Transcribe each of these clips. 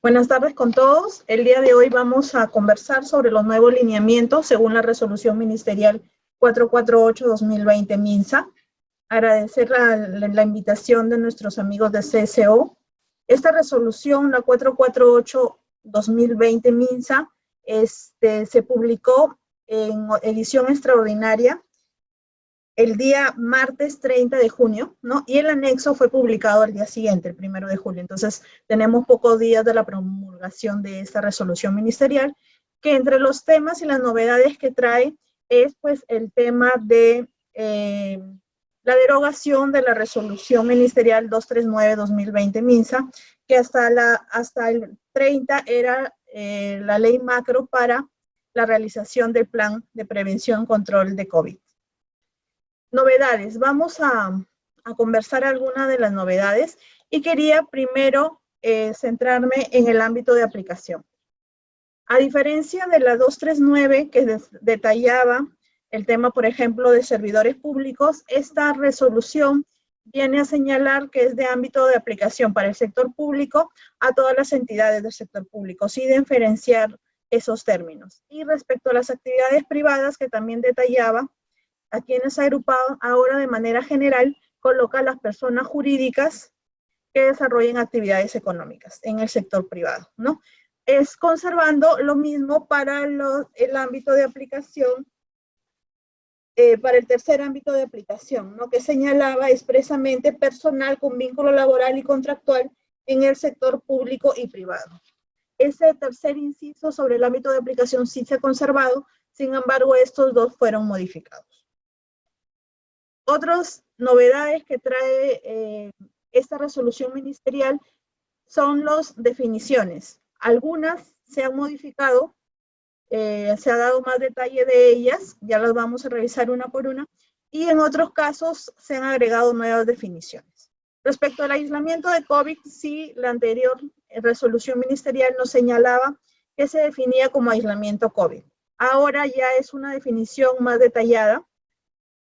Buenas tardes con todos. El día de hoy vamos a conversar sobre los nuevos lineamientos según la resolución ministerial 448-2020 MINSA. Agradecer la invitación de nuestros amigos de CSO. Esta resolución, la 448-2020 MINSA, se publicó en edición extraordinaria el día martes 30 de junio, ¿no? Y el anexo fue publicado al día siguiente, el 1 de julio. Entonces, tenemos pocos días de la promulgación de esta resolución ministerial, que entre los temas y las novedades que trae es, pues, el tema de la derogación de la resolución ministerial 239-2020 MINSA, que hasta el 30 era la ley macro para la realización del plan de prevención y control de COVID. Novedades. Vamos a conversar algunas de las novedades y quería primero centrarme en el ámbito de aplicación. A diferencia de la 239 que detallaba el tema, por ejemplo, de servidores públicos, esta resolución viene a señalar que es de ámbito de aplicación para el sector público a todas las entidades del sector público, sin diferenciar esos términos. Y respecto a las actividades privadas que también detallaba, a quienes ha agrupado ahora de manera general, coloca a las personas jurídicas que desarrollen actividades económicas en el sector privado, ¿no? Es conservando lo mismo para el ámbito de aplicación, para el tercer ámbito de aplicación, ¿no? Que señalaba expresamente personal con vínculo laboral y contractual en el sector público y privado. Ese tercer inciso sobre el ámbito de aplicación sí se ha conservado, sin embargo, estos dos fueron modificados. Otras novedades que trae esta resolución ministerial son las definiciones. Algunas se han modificado, se ha dado más detalle de ellas, ya las vamos a revisar una por una, y en otros casos se han agregado nuevas definiciones. Respecto al aislamiento de COVID, sí, la anterior resolución ministerial nos señalaba que se definía como aislamiento COVID. Ahora ya es una definición más detallada,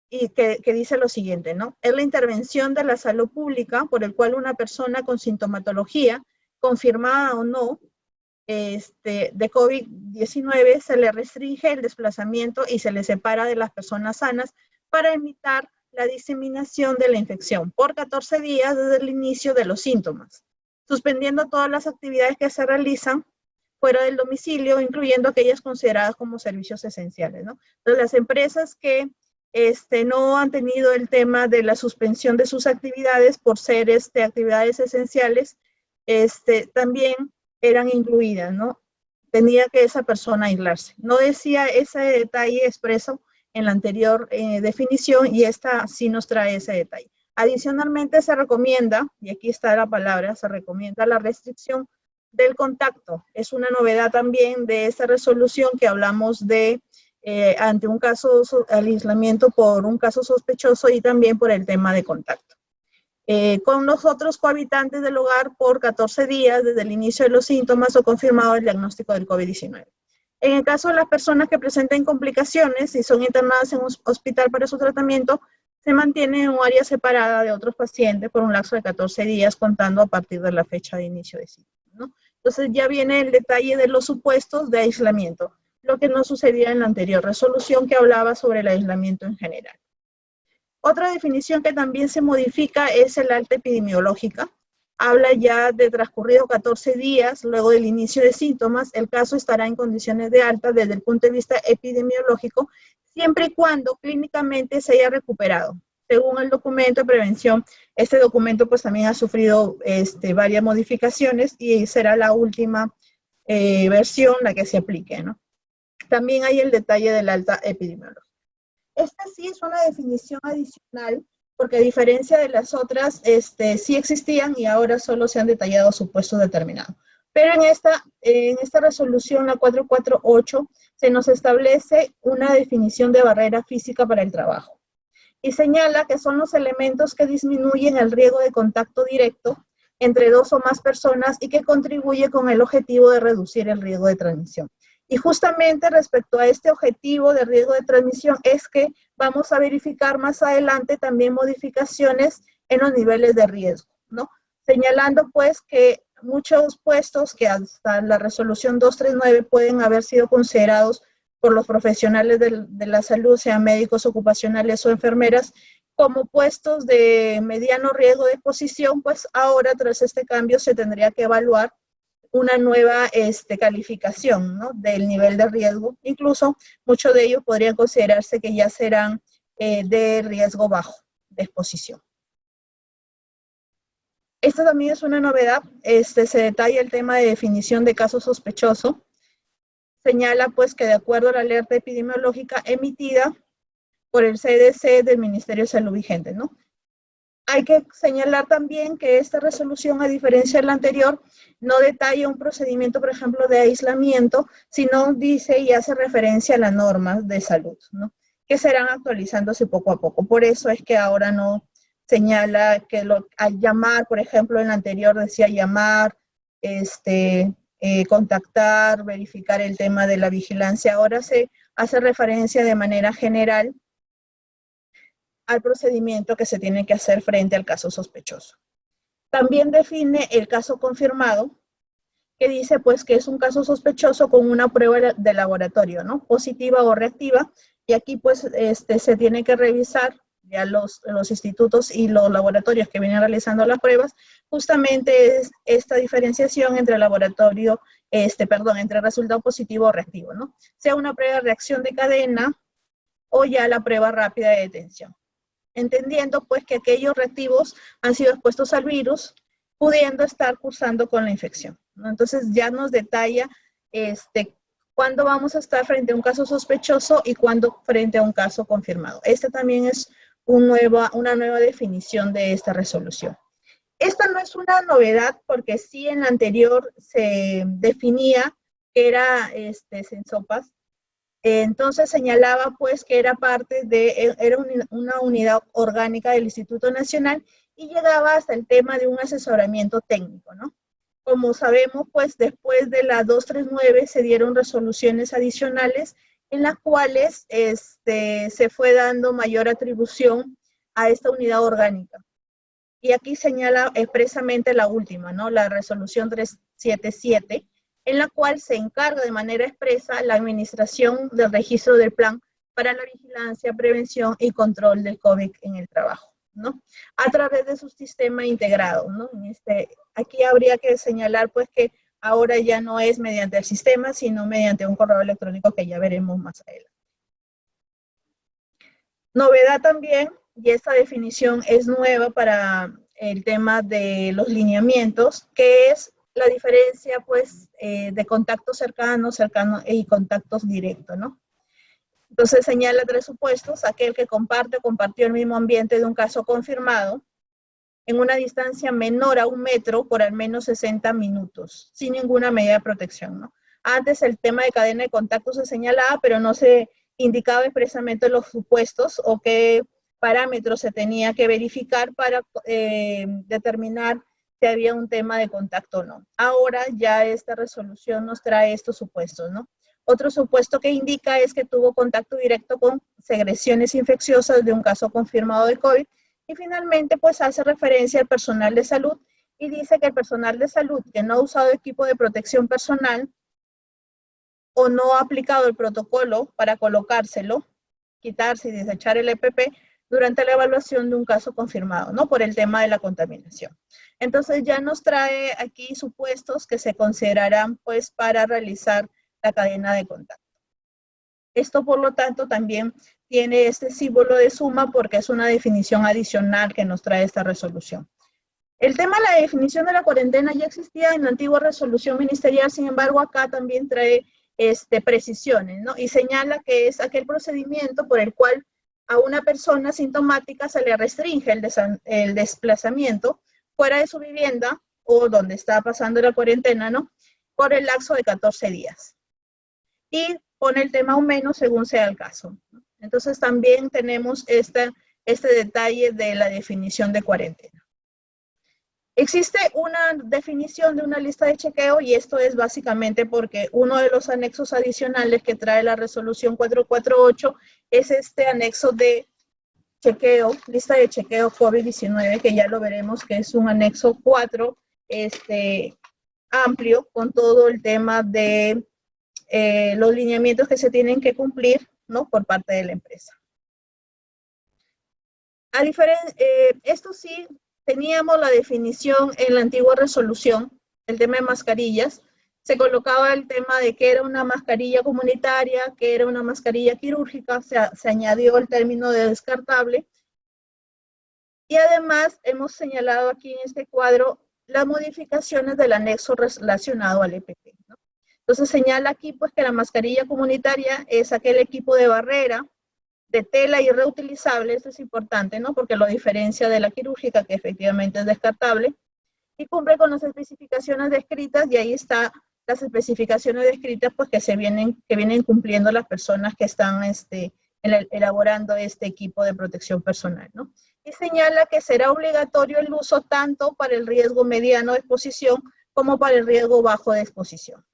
y que dice lo siguiente, ¿no? Es la intervención de la salud pública por el cual una persona con sintomatología, confirmada o no, de COVID-19, se le restringe el desplazamiento y se le separa de las personas sanas para evitar la diseminación de la infección por 14 días desde el inicio de los síntomas, suspendiendo todas las actividades que se realizan fuera del domicilio, incluyendo aquellas consideradas como servicios esenciales, ¿no? Entonces, las empresas que no han tenido el tema de la suspensión de sus actividades por ser actividades esenciales, también eran incluidas, ¿no? Tenía que esa persona aislarse. No decía ese detalle expreso en la anterior definición y esta sí nos trae ese detalle. Adicionalmente se recomienda, y aquí está la palabra, se recomienda la restricción del contacto. Es una novedad también de esta resolución que hablamos de ante un caso, el aislamiento por un caso sospechoso y también por el tema de contacto. Con los otros cohabitantes del hogar por 14 días desde el inicio de los síntomas o confirmado el diagnóstico del COVID-19. En el caso de las personas que presenten complicaciones y son internadas en un hospital para su tratamiento, se mantiene en un área separada de otros pacientes por un lapso de 14 días contando a partir de la fecha de inicio de síntomas, ¿no? Entonces ya viene el detalle de los supuestos de aislamiento, lo que no sucedía en la anterior resolución que hablaba sobre el aislamiento en general. Otra definición que también se modifica es el alta epidemiológica. Habla ya de transcurrido 14 días luego del inicio de síntomas, el caso estará en condiciones de alta desde el punto de vista epidemiológico, siempre y cuando clínicamente se haya recuperado. Según el documento de prevención, este documento pues también ha sufrido varias modificaciones y será la última versión la que se aplique, ¿no? También hay el detalle del alta epidemiológica. Esta sí es una definición adicional, porque a diferencia de las otras, sí existían y ahora solo se han detallado supuestos determinados. Pero en esta resolución, la 448, se nos establece una definición de barrera física para el trabajo. Y señala que son los elementos que disminuyen el riesgo de contacto directo entre dos o más personas y que contribuye con el objetivo de reducir el riesgo de transmisión. Y justamente respecto a este objetivo de riesgo de transmisión es que vamos a verificar más adelante también modificaciones en los niveles de riesgo, ¿no? Señalando pues que muchos puestos que hasta la resolución 239 pueden haber sido considerados por los profesionales de la salud, sean médicos ocupacionales o enfermeras, como puestos de mediano riesgo de exposición, pues ahora tras este cambio se tendría que evaluar una nueva calificación, ¿no?, del nivel de riesgo. Incluso muchos de ellos podrían considerarse que ya serán de riesgo bajo de exposición. Esta también es una novedad, se detalla el tema de definición de caso sospechoso. Señala pues que de acuerdo a la alerta epidemiológica emitida por el CDC del Ministerio de Salud vigente, ¿no? Hay que señalar también que esta resolución, a diferencia de la anterior, no detalla un procedimiento, por ejemplo, de aislamiento, sino dice y hace referencia a las normas de salud, ¿no?, que serán actualizándose poco a poco. Por eso es que ahora no señala que al llamar, por ejemplo, en la anterior decía llamar, contactar, verificar el tema de la vigilancia. Ahora se hace referencia de manera general al procedimiento que se tiene que hacer frente al caso sospechoso. También define el caso confirmado, que dice pues que es un caso sospechoso con una prueba de laboratorio, ¿no?, positiva o reactiva, y aquí pues se tiene que revisar ya los institutos y los laboratorios que vienen realizando las pruebas, justamente es esta diferenciación entre laboratorio, entre resultado positivo o reactivo, ¿no?, sea una prueba de reacción de cadena o ya la prueba rápida de detención. Entendiendo pues que aquellos reactivos han sido expuestos al virus, pudiendo estar cursando con la infección, ¿no? Entonces ya nos detalla cuándo vamos a estar frente a un caso sospechoso y cuándo frente a un caso confirmado. También es una nueva definición de esta resolución. Esta no es una novedad porque sí en la anterior se definía que era Sensopas. Entonces señalaba pues que era una unidad orgánica del Instituto Nacional y llegaba hasta el tema de un asesoramiento técnico, ¿no? Como sabemos, pues después de la 239 se dieron resoluciones adicionales en las cuales se fue dando mayor atribución a esta unidad orgánica. Y aquí señala expresamente la última, ¿no?, la resolución 377, en la cual se encarga de manera expresa la administración del registro del plan para la vigilancia, prevención y control del COVID en el trabajo, ¿no?, a través de su sistema integrado, ¿no? Aquí habría que señalar pues que ahora ya no es mediante el sistema, sino mediante un correo electrónico que ya veremos más adelante. Novedad también, y esta definición es nueva para el tema de los lineamientos, que es la diferencia pues de contactos cercanos y contactos directos, ¿no? Entonces señala 3 supuestos: aquel que comparte o compartió el mismo ambiente de un caso confirmado en una distancia menor a 1 metro por al menos 60 minutos, sin ninguna medida de protección, ¿no? Antes el tema de cadena de contacto se señalaba, pero no se indicaba expresamente los supuestos o qué parámetros se tenía que verificar para determinar si había un tema de contacto o no. Ahora ya esta resolución nos trae estos supuestos, ¿no? Otro supuesto que indica es que tuvo contacto directo con secreciones infecciosas de un caso confirmado de COVID. Y finalmente, pues hace referencia al personal de salud y dice que el personal de salud que no ha usado equipo de protección personal o no ha aplicado el protocolo para colocárselo, quitarse y desechar el EPP durante la evaluación de un caso confirmado, ¿no?, por el tema de la contaminación. Entonces ya nos trae aquí supuestos que se considerarán pues para realizar la cadena de contacto. Esto, por lo tanto, también tiene este símbolo de suma porque es una definición adicional que nos trae esta resolución. El tema de la definición de la cuarentena ya existía en la antigua resolución ministerial, sin embargo, acá también trae precisiones, ¿no? Y señala que es aquel procedimiento por el cual a una persona sintomática se le restringe el desplazamiento fuera de su vivienda o donde está pasando la cuarentena, ¿no?, por el lapso de 14 días. Y pone el tema o menos según sea el caso. Entonces también tenemos este detalle de la definición de cuarentena. Existe una definición de una lista de chequeo y esto es básicamente porque uno de los anexos adicionales que trae la resolución 448 es este anexo de chequeo, lista de chequeo COVID-19, que ya lo veremos que es un anexo 4, amplio con todo el tema de los lineamientos que se tienen que cumplir, ¿no?, por parte de la empresa. Esto sí, teníamos la definición en la antigua resolución, el tema de mascarillas. Se colocaba el tema de que era una mascarilla comunitaria, que era una mascarilla quirúrgica, se añadió el término de descartable. Y además hemos señalado aquí en este cuadro las modificaciones del anexo relacionado al EPP, ¿no? Entonces señala aquí pues que la mascarilla comunitaria es aquel equipo de barrera de tela y reutilizable. Esto es importante, ¿no?, porque lo diferencia de la quirúrgica, que efectivamente es descartable, y cumple con las especificaciones descritas, y ahí está las especificaciones descritas pues que vienen cumpliendo las personas que están elaborando este equipo de protección personal, ¿no? Y señala que será obligatorio el uso tanto para el riesgo mediano de exposición como para el riesgo bajo de exposición.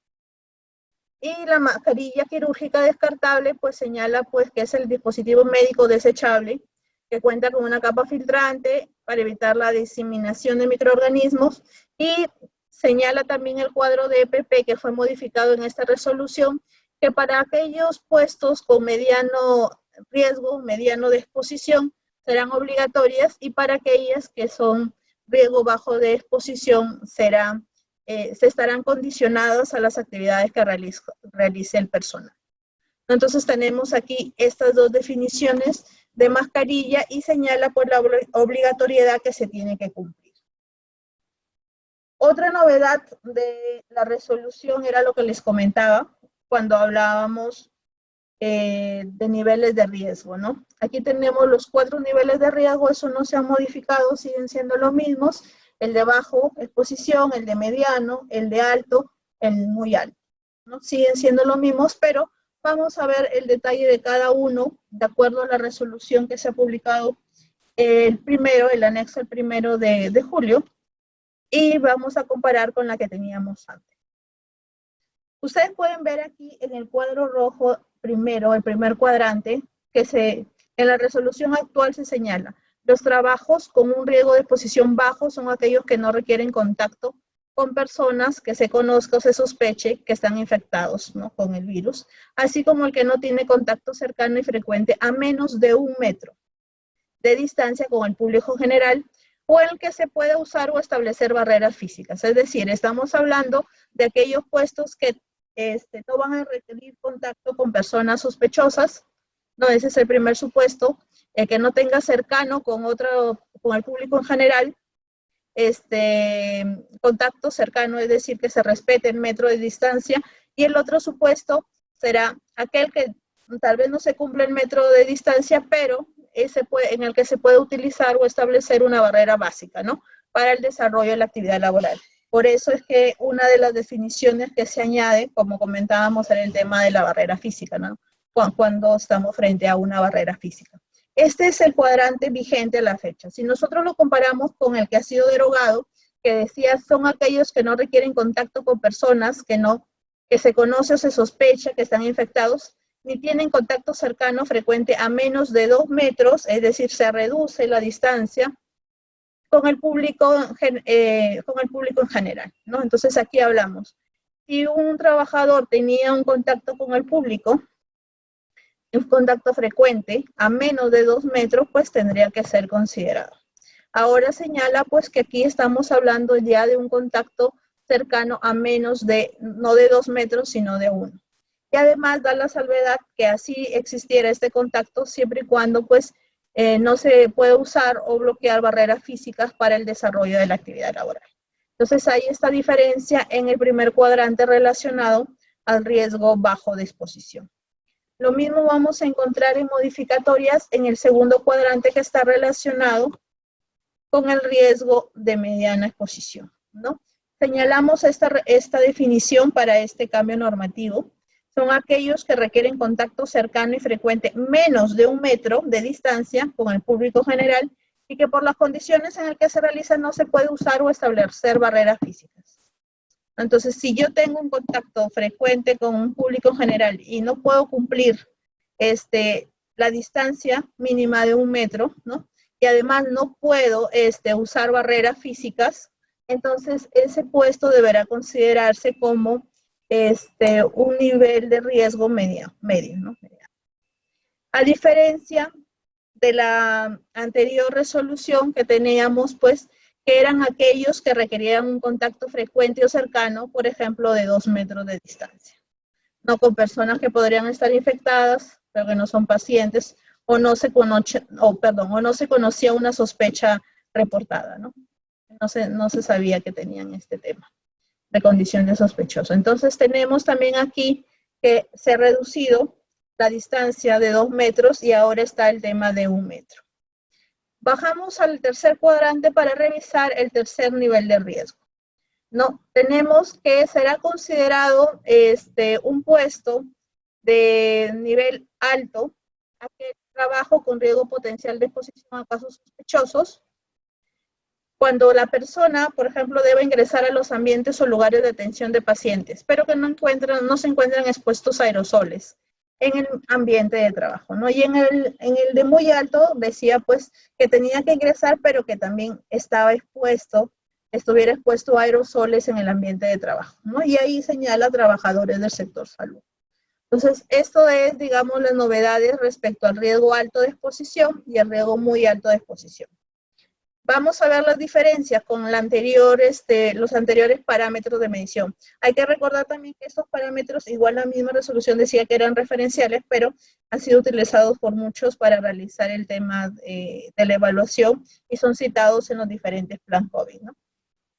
Y la mascarilla quirúrgica descartable pues señala pues que es el dispositivo médico desechable que cuenta con una capa filtrante para evitar la diseminación de microorganismos, y señala también el cuadro de EPP que fue modificado en esta resolución, que para aquellos puestos con mediano riesgo, mediano de exposición, serán obligatorias, y para aquellas que son riesgo bajo de exposición se estarán condicionadas a las actividades que realice el personal. Entonces tenemos aquí estas dos definiciones de mascarilla y señala por la obligatoriedad que se tiene que cumplir. Otra novedad de la resolución era lo que les comentaba cuando hablábamos de niveles de riesgo, ¿no? Aquí tenemos los 4 niveles de riesgo, eso no se ha modificado, siguen siendo los mismos: el de bajo exposición, el de mediano, el de alto, el muy alto, ¿no? Siguen siendo los mismos, pero vamos a ver el detalle de cada uno de acuerdo a la resolución que se ha publicado el anexo el 1 de julio, y vamos a comparar con la que teníamos antes. Ustedes pueden ver aquí en el cuadro rojo primero, el primer cuadrante, que en la resolución actual se señala: los trabajos con un riesgo de exposición bajo son aquellos que no requieren contacto con personas que se conozca o se sospeche que están infectados, ¿no?, con el virus, así como el que no tiene contacto cercano y frecuente a menos de 1 metro de distancia con el público general, o el que se puede usar o establecer barreras físicas. Es decir, estamos hablando de aquellos puestos que no van a requerir contacto con personas sospechosas, ¿no? Ese es el primer supuesto. El que no tenga cercano con el público en general, contacto cercano, es decir, que se respete el metro de distancia. Y el otro supuesto será aquel que tal vez no se cumple el metro de distancia, pero en el que se puede utilizar o establecer una barrera básica, ¿no?, para el desarrollo de la actividad laboral. Por eso es que una de las definiciones que se añade, como comentábamos, en el tema de la barrera física, ¿no?, cuando estamos frente a una barrera física. Este es el cuadrante vigente a la fecha. Si nosotros lo comparamos con el que ha sido derogado, que decía son aquellos que no requieren contacto con personas que se conoce o se sospecha que están infectados, ni tienen contacto cercano frecuente a menos de 2 metros, es decir, se reduce la distancia con el público en general, ¿no? Entonces aquí hablamos, si un trabajador tenía un contacto con el público, un contacto frecuente a menos de 2 metros, pues tendría que ser considerado. Ahora señala pues que aquí estamos hablando ya de un contacto cercano a menos no de 2 metros, sino de 1. Y además da la salvedad que así existiera este contacto siempre y cuando pues no se puede usar o bloquear barreras físicas para el desarrollo de la actividad laboral. Entonces hay esta diferencia en el primer cuadrante relacionado al riesgo bajo de exposición. Lo mismo vamos a encontrar en modificatorias en el segundo cuadrante, que está relacionado con el riesgo de mediana exposición, ¿no? Señalamos esta definición para este cambio normativo. Son aquellos que requieren contacto cercano y frecuente menos de 1 metro de distancia con el público general y que por las condiciones en las que se realizan no se puede usar o establecer barreras físicas. Entonces, si yo tengo un contacto frecuente con un público general y no puedo cumplir la distancia mínima de 1 metro, ¿no?, y además no puedo usar barreras físicas, entonces ese puesto deberá considerarse como un nivel de riesgo medio, ¿no? A diferencia de la anterior resolución que teníamos, pues, que eran aquellos que requerían un contacto frecuente o cercano, por ejemplo, de 2 metros de distancia, no con personas que podrían estar infectadas, pero que no son pacientes, o no se conocía una sospecha reportada, ¿no? No se sabía que tenían este tema de condición de sospechoso. Entonces tenemos también aquí que se ha reducido la distancia de 2 metros y ahora está el tema de 1 metro. Bajamos al tercer cuadrante para revisar el tercer nivel de riesgo. No, tenemos que será considerado un puesto de nivel alto, aquel trabajo con riesgo potencial de exposición a casos sospechosos, cuando la persona, por ejemplo, debe ingresar a los ambientes o lugares de atención de pacientes, pero que no se encuentran expuestos a aerosoles en el ambiente de trabajo, ¿no? Y en el de muy alto decía, pues, que tenía que ingresar, pero que también estuviera expuesto a aerosoles en el ambiente de trabajo, ¿no? Y ahí señala trabajadores del sector salud. Entonces, esto es, digamos, las novedades respecto al riesgo alto de exposición y al riesgo muy alto de exposición. Vamos a ver las diferencias con los anteriores parámetros de medición. Hay que recordar también que estos parámetros, igual la misma resolución decía que eran referenciales, pero han sido utilizados por muchos para realizar el tema de la evaluación y son citados en los diferentes plan COVID, ¿no?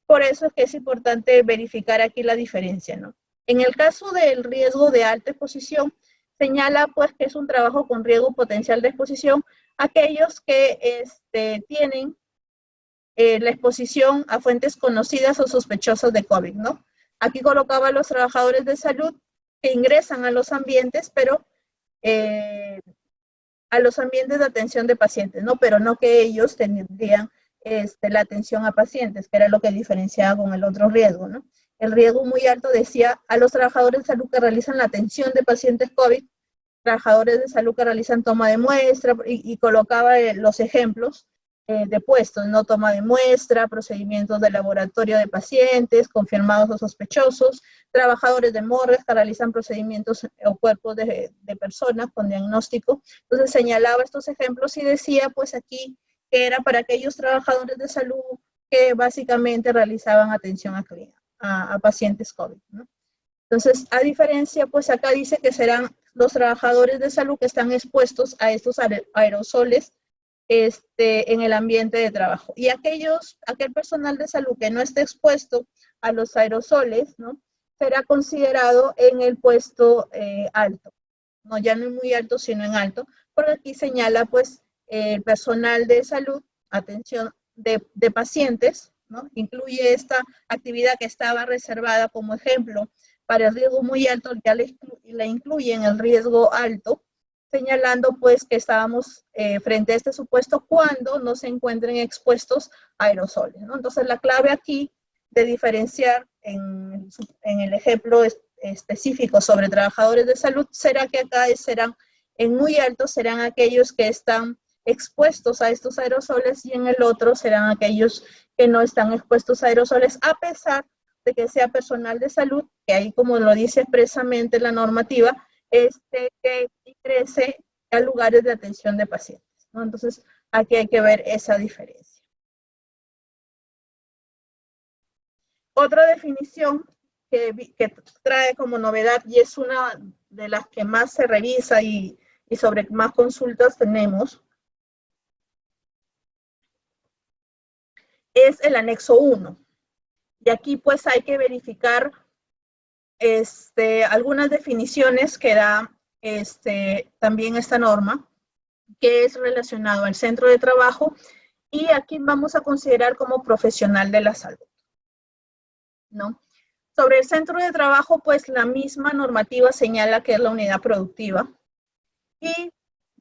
Por eso es que es importante verificar aquí la diferencia, ¿no? En el caso del riesgo de alta exposición, señala pues que es un trabajo con riesgo potencial de exposición aquellos que tienen la exposición a fuentes conocidas o sospechosas de COVID, ¿no? Aquí colocaba a los trabajadores de salud que ingresan a los ambientes, pero a los ambientes de atención de pacientes, ¿no? Pero no que ellos tendrían la atención a pacientes, que era lo que diferenciaba con el otro riesgo, ¿no? El riesgo muy alto decía a los trabajadores de salud que realizan la atención de pacientes COVID, trabajadores de salud que realizan toma de muestra y colocaba los ejemplos de puestos, no toma de muestra, procedimientos de laboratorio de pacientes, confirmados o sospechosos, trabajadores de morgues que realizan procedimientos o cuerpos de personas con diagnóstico. Entonces señalaba estos ejemplos y decía pues aquí que era para aquellos trabajadores de salud que básicamente realizaban atención a pacientes COVID, ¿no? Entonces, a diferencia, pues acá dice que serán los trabajadores de salud que están expuestos a estos aerosoles en el ambiente de trabajo. Y aquel personal de salud que no esté expuesto a los aerosoles, ¿no? Será considerado en el puesto alto. No, ya no es muy alto, sino en alto, porque aquí señala, pues, el personal de salud, atención de pacientes, ¿no? Incluye esta actividad que estaba reservada como ejemplo para el riesgo muy alto, ya la incluye en el riesgo alto, señalando pues que estábamos frente a este supuesto cuando no se encuentren expuestos a aerosoles, ¿no? Entonces la clave aquí de diferenciar en el ejemplo específico sobre trabajadores de salud será que acá serán en muy alto serán aquellos que están expuestos a estos aerosoles y en el otro serán aquellos que no están expuestos a aerosoles a pesar de que sea personal de salud, que ahí como lo dice expresamente la normativa, que ingrese a lugares de atención de pacientes, ¿no? Entonces, aquí hay que ver esa diferencia. Otra definición que trae como novedad y es una de las que más se revisa y sobre más consultas tenemos, es el anexo 1. Y aquí pues hay que verificar algunas definiciones que da también esta norma, que es relacionado al centro de trabajo y aquí vamos a considerar como profesional de la salud, ¿no? Sobre el centro de trabajo, pues la misma normativa señala que es la unidad productiva y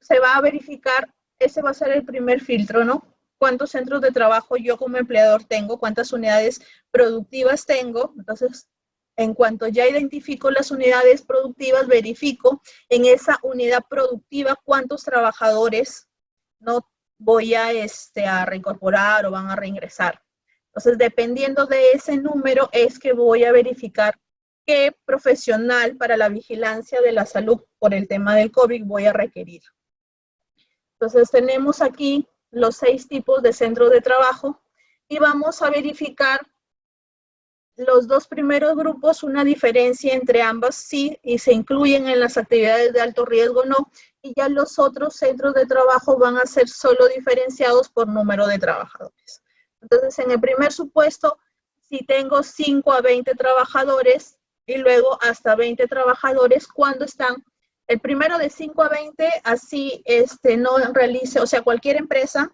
se va a verificar, ese va a ser el primer filtro, ¿no? ¿Cuántos centros de trabajo yo como empleador tengo? ¿Cuántas unidades productivas tengo? Entonces, en cuanto ya identifico las unidades productivas, verifico en esa unidad productiva cuántos trabajadores no voy a reincorporar o van a reingresar. Entonces, dependiendo de ese número, es que voy a verificar qué profesional para la vigilancia de la salud por el tema del COVID voy a requerir. Entonces, tenemos aquí los 6 tipos de centros de trabajo y vamos a verificar los 2 primeros grupos, una diferencia entre ambas, sí, y se incluyen en las actividades de alto riesgo, no, y ya los otros centros de trabajo van a ser solo diferenciados por número de trabajadores. Entonces, en el primer supuesto, si tengo 5 a 20 trabajadores y luego hasta 20 trabajadores, cuando están el primero de 5 a 20, así no realice, o sea, cualquier empresa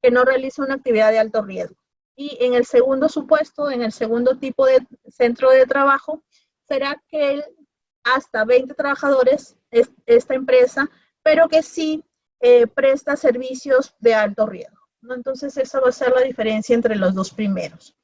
que no realice una actividad de alto riesgo. Y en el segundo supuesto, en el segundo tipo de centro de trabajo, será que hasta 20 trabajadores es esta empresa, pero que sí presta servicios de alto riesgo, ¿no? Entonces, esa va a ser la diferencia entre los 2 primeros.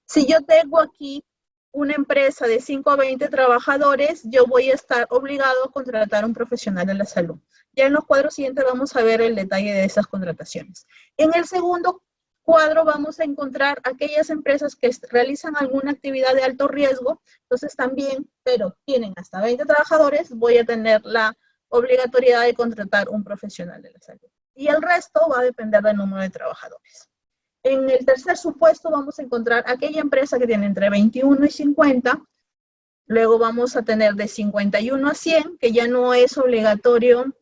Si yo tengo aquí una empresa de 5 a 20 trabajadores, yo voy a estar obligado a contratar a un profesional de la salud. Ya en los cuadros siguientes vamos a ver el detalle de esas contrataciones. En el segundo cuadro vamos a encontrar aquellas empresas que realizan alguna actividad de alto riesgo, entonces también, pero tienen hasta 20 trabajadores, voy a tener la obligatoriedad de contratar un profesional de la salud. Y el resto va a depender del número de trabajadores. En el tercer supuesto vamos a encontrar aquella empresa que tiene entre 21 y 50, luego vamos a tener de 51 a 100, que ya no es obligatorio,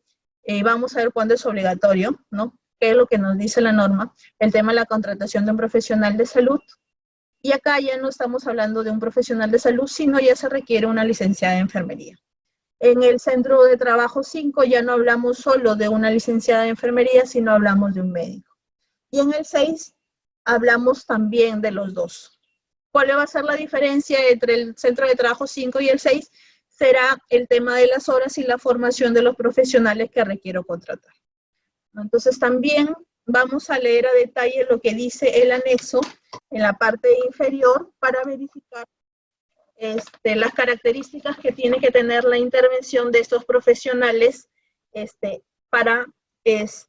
vamos a ver cuándo es obligatorio, ¿no? ¿Qué es lo que nos dice la norma? El tema de la contratación de un profesional de salud. Y acá ya no estamos hablando de un profesional de salud, sino ya se requiere una licenciada de enfermería. En el centro de trabajo 5 ya no hablamos solo de una licenciada de enfermería, sino hablamos de un médico. Y en el 6 hablamos también de los 2. ¿Cuál va a ser la diferencia entre el centro de trabajo 5 y el 6? Será el tema de las horas y la formación de los profesionales que requiero contratar. Entonces también vamos a leer a detalle lo que dice el anexo en la parte inferior para verificar las características que tiene que tener la intervención de estos profesionales para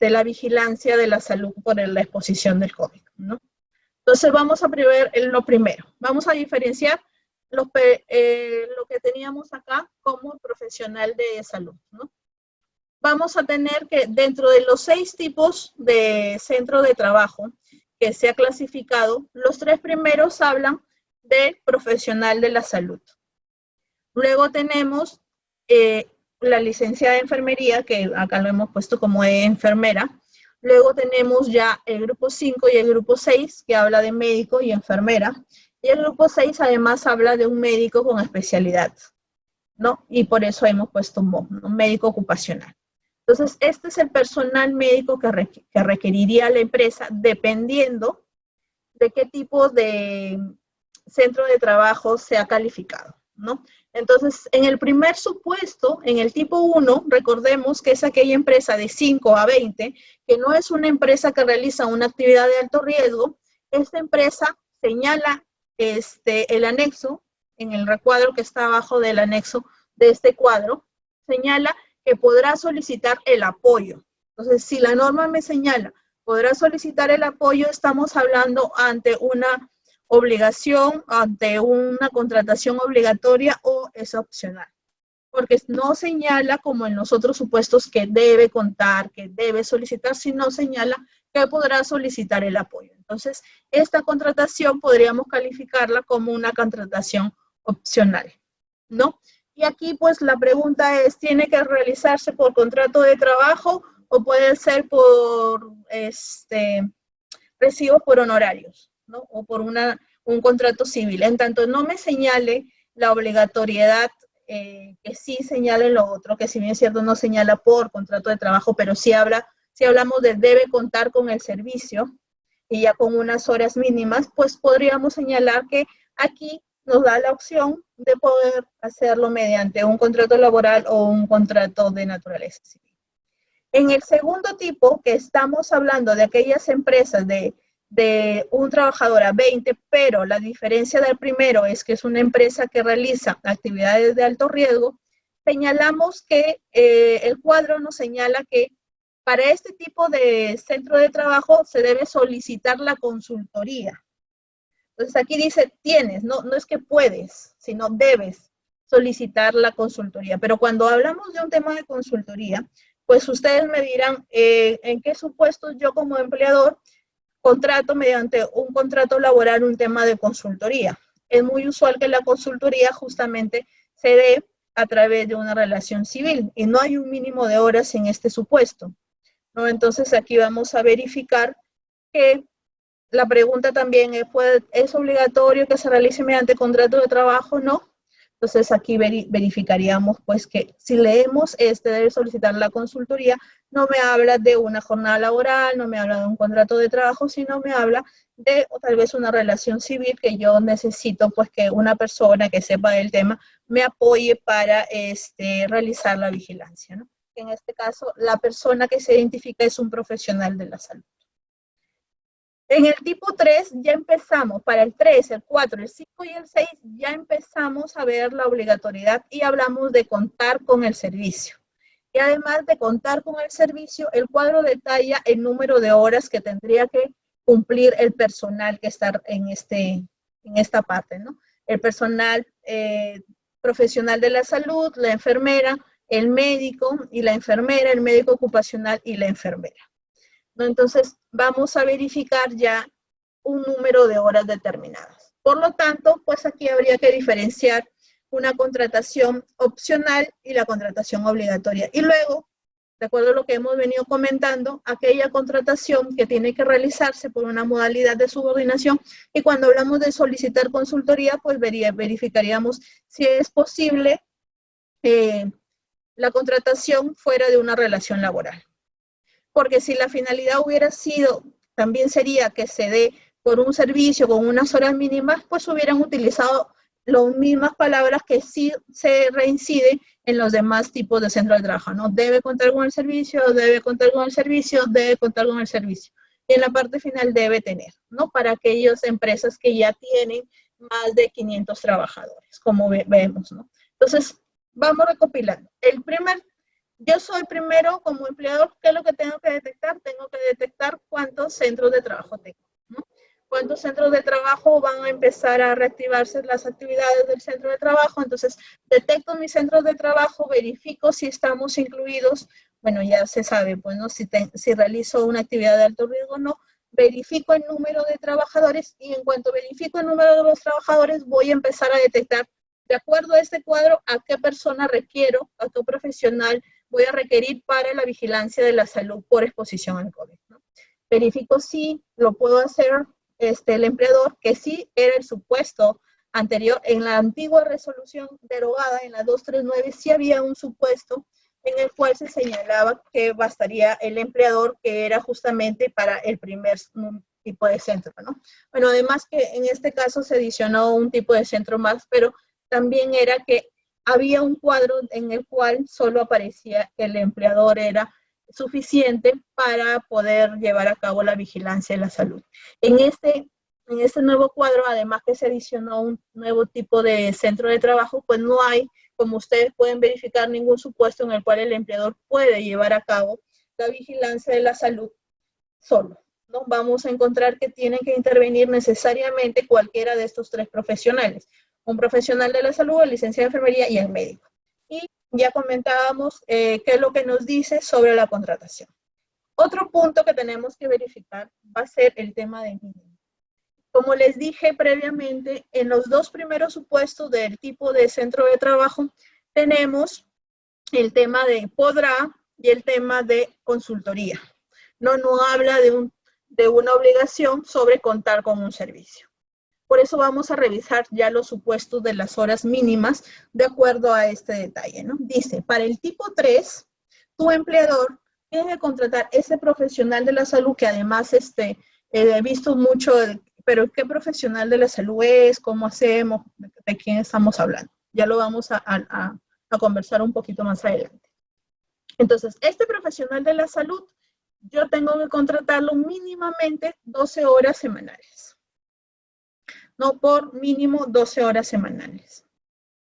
la vigilancia de la salud por la exposición del COVID, ¿no? Entonces vamos a ver lo primero. Vamos a diferenciar lo que teníamos acá como profesional de salud, ¿no? Vamos a tener que dentro de los 6 tipos de centro de trabajo que se ha clasificado, los 3 primeros hablan de profesional de la salud. Luego tenemos la licenciada de enfermería, que acá lo hemos puesto como enfermera. Luego tenemos ya el grupo 5 y el grupo 6, que habla de médico y enfermera. Y el grupo 6 además habla de un médico con especialidad, ¿no? Y por eso hemos pusto un médico ocupacional. Entonces, este es el personal médico que requeriría la empresa dependiendo de qué tipo de centro de trabajo se ha calificado, ¿no? Entonces, en el primer supuesto, en el tipo 1, recordemos que es aquella empresa de 5 a 20, que no es una empresa que realiza una actividad de alto riesgo. Esta empresa señala el anexo, en el recuadro que está abajo del anexo de este cuadro, señala que podrá solicitar el apoyo. Entonces, si la norma me señala, podrá solicitar el apoyo, estamos hablando ante una obligación, ante una contratación obligatoria o es opcional. Porque no señala, como en los otros supuestos, que debe contar, que debe solicitar, sino señala que podrá solicitar el apoyo. Entonces, esta contratación podríamos calificarla como una contratación opcional, ¿no? Y aquí, pues, la pregunta es, ¿tiene que realizarse por contrato de trabajo o puede ser por recibos por honorarios, ¿no? O por un contrato civil? En tanto no me señale la obligatoriedad, que sí señale lo otro, que si bien es cierto no señala por contrato de trabajo, pero sí hablamos de debe contar con el servicio y ya con unas horas mínimas, pues podríamos señalar que aquí nos da la opción de poder hacerlo mediante un contrato laboral o un contrato de naturaleza civil. En el segundo tipo, que estamos hablando de aquellas empresas de un trabajador a 20, pero la diferencia del primero es que es una empresa que realiza actividades de alto riesgo, señalamos que el cuadro nos señala que para este tipo de centro de trabajo se debe solicitar la consultoría. Entonces aquí dice tienes, no es que puedes, sino debes solicitar la consultoría. Pero cuando hablamos de un tema de consultoría, pues ustedes me dirán en qué supuestos yo como empleador contrato mediante un contrato laboral un tema de consultoría. Es muy usual que la consultoría justamente se dé a través de una relación civil y no hay un mínimo de horas en este supuesto, ¿no? Entonces aquí vamos a verificar que la pregunta también ¿es obligatorio que se realice mediante contrato de trabajo? No. Entonces aquí verificaríamos pues que si leemos debe solicitar la consultoría, no me habla de una jornada laboral, no me habla de un contrato de trabajo, sino me habla de o tal vez una relación civil que yo necesito pues que una persona que sepa del tema me apoye para realizar la vigilancia, ¿no? En este caso, la persona que se identifica es un profesional de la salud. En el tipo 3 ya empezamos, para el 3, el 4, el 5 y el 6 ya empezamos a ver la obligatoriedad y hablamos de contar con el servicio. Y además de contar con el servicio, el cuadro detalla el número de horas que tendría que cumplir el personal que está en esta parte, ¿no? El personal profesional de la salud, la enfermera, el médico y la enfermera, el médico ocupacional y la enfermera, ¿no? Entonces, vamos a verificar ya un número de horas determinadas. Por lo tanto, pues aquí habría que diferenciar una contratación opcional y la contratación obligatoria. Y luego, de acuerdo a lo que hemos venido comentando, aquella contratación que tiene que realizarse por una modalidad de subordinación, y cuando hablamos de solicitar consultoría, pues verificaríamos si es posible la contratación fuera de una relación laboral. Porque si la finalidad hubiera sido, también sería que se dé por un servicio con unas horas mínimas, pues hubieran utilizado las mismas palabras que sí se reincide en los demás tipos de centro de trabajo, ¿no? Debe contar con el servicio, debe contar con el servicio, debe contar con el servicio. Y en la parte final debe tener, ¿no? Para aquellas empresas que ya tienen más de 500 trabajadores, como vemos, ¿no? Entonces, vamos recopilando. Yo soy primero como empleador, ¿qué es lo que tengo que detectar? Tengo que detectar cuántos centros de trabajo tengo, ¿no? Cuántos centros de trabajo van a empezar a reactivarse las actividades del centro de trabajo. Entonces, detecto mis centros de trabajo, verifico si estamos incluidos. Bueno, ya se sabe, pues, ¿no? Si realizo una actividad de alto riesgo o no. Verifico el número de trabajadores y en cuanto verifico el número de los trabajadores, voy a empezar a detectar, de acuerdo a este cuadro, a qué persona requiero, a qué profesional voy a requerir para la vigilancia de la salud por exposición al COVID, ¿no? Verifico si lo puedo hacer el empleador, que sí era el supuesto anterior. En la antigua resolución derogada, en la 239, sí había un supuesto en el cual se señalaba que bastaría el empleador, que era justamente para el primer tipo de centro, ¿no? Bueno, además que en este caso se adicionó un tipo de centro más, pero también era que había un cuadro en el cual solo aparecía que el empleador era suficiente para poder llevar a cabo la vigilancia de la salud. En este nuevo cuadro, además que se adicionó un nuevo tipo de centro de trabajo, pues no hay, como ustedes pueden verificar, ningún supuesto en el cual el empleador puede llevar a cabo la vigilancia de la salud solo, ¿no? Vamos a encontrar que tienen que intervenir necesariamente cualquiera de estos tres profesionales: un profesional de la salud, el licenciado de enfermería y el médico. Y ya comentábamos qué es lo que nos dice sobre la contratación. Otro punto que tenemos que verificar va a ser el tema de mínimo. Como les dije previamente, en los dos primeros supuestos del tipo de centro de trabajo tenemos el tema de podrá y el tema de consultoría. No habla de una obligación sobre contar con un servicio. Por eso vamos a revisar ya los supuestos de las horas mínimas de acuerdo a este detalle, ¿no? Dice, para el tipo 3, tu empleador tiene que contratar ese profesional de la salud que además he visto mucho, pero ¿qué profesional de la salud es? ¿Cómo hacemos? ¿De quién estamos hablando? Ya lo vamos a conversar un poquito más adelante. Entonces, este profesional de la salud, yo tengo que contratarlo mínimamente 12 horas semanales. No por mínimo 12 horas semanales.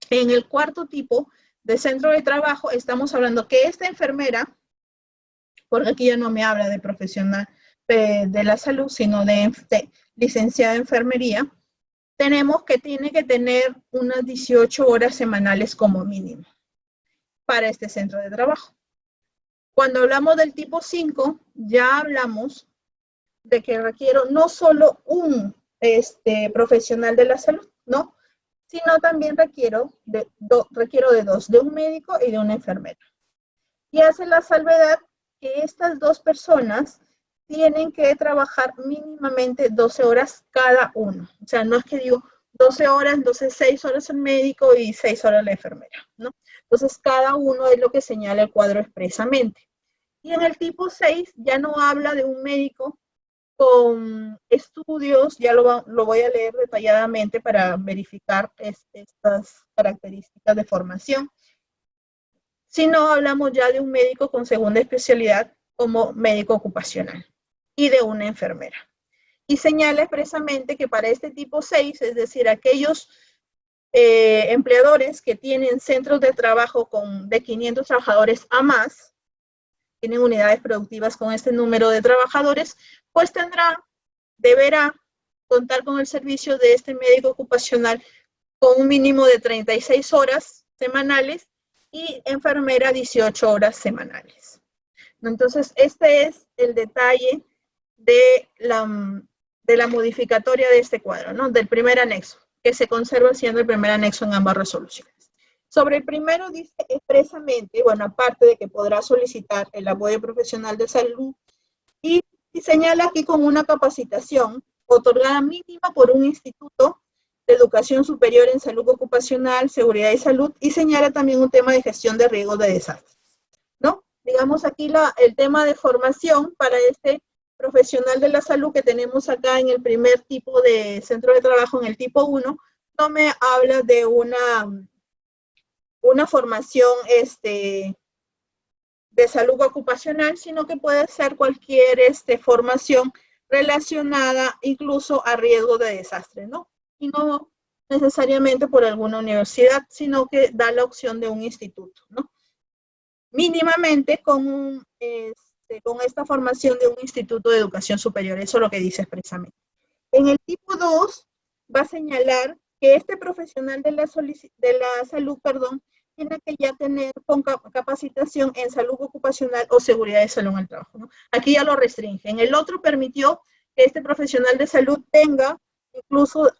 En el cuarto tipo de centro de trabajo estamos hablando que esta enfermera, porque aquí ya no me habla de profesional de la salud, sino de licenciada de enfermería, tenemos que tiene que tener unas 18 horas semanales como mínimo para este centro de trabajo. Cuando hablamos del tipo 5, ya hablamos de que requiero no solo un profesional de la salud, ¿no? Sino también requiero de dos, de un médico y de una enfermera. Y hace la salvedad que estas dos personas tienen que trabajar mínimamente 12 horas cada uno. O sea, no es que digo 12 horas, entonces 6 horas el médico y 6 horas la enfermera, ¿no? Entonces, cada uno es lo que señala el cuadro expresamente. Y en el tipo 6 ya no habla de un médico con estudios, ya lo voy a leer detalladamente para verificar estas características de formación, sino hablamos ya de un médico con segunda especialidad como médico ocupacional y de una enfermera. Y señala expresamente que para este tipo 6, es decir, aquellos empleadores que tienen centros de trabajo de 500 trabajadores a más, tienen unidades productivas con este número de trabajadores, pues deberá contar con el servicio de este médico ocupacional con un mínimo de 36 horas semanales y enfermera 18 horas semanales. Entonces, este es el detalle de la modificatoria de este cuadro, ¿no? Del primer anexo, que se conserva siendo el primer anexo en ambas resoluciones. Sobre el primero dice expresamente, bueno, aparte de que podrá solicitar el apoyo profesional de salud y señala aquí como una capacitación otorgada mínima por un instituto de educación superior en salud ocupacional, seguridad y salud, y señala también un tema de gestión de riesgos de desastres, ¿no? Digamos aquí el tema de formación para este profesional de la salud que tenemos acá en el primer tipo de centro de trabajo, en el tipo 1, no me habla de una formación de salud ocupacional, sino que puede ser cualquier formación relacionada incluso a riesgo de desastre, ¿no? Y no necesariamente por alguna universidad, sino que da la opción de un instituto, ¿no? Mínimamente con esta formación de un instituto de educación superior, eso es lo que dice expresamente. En el tipo 2 va a señalar que este profesional de la salud, tiene que ya tener capacitación en salud ocupacional o seguridad de salud en el trabajo, ¿no? Aquí ya lo restringe. En el otro permitió que este profesional de salud tenga incluso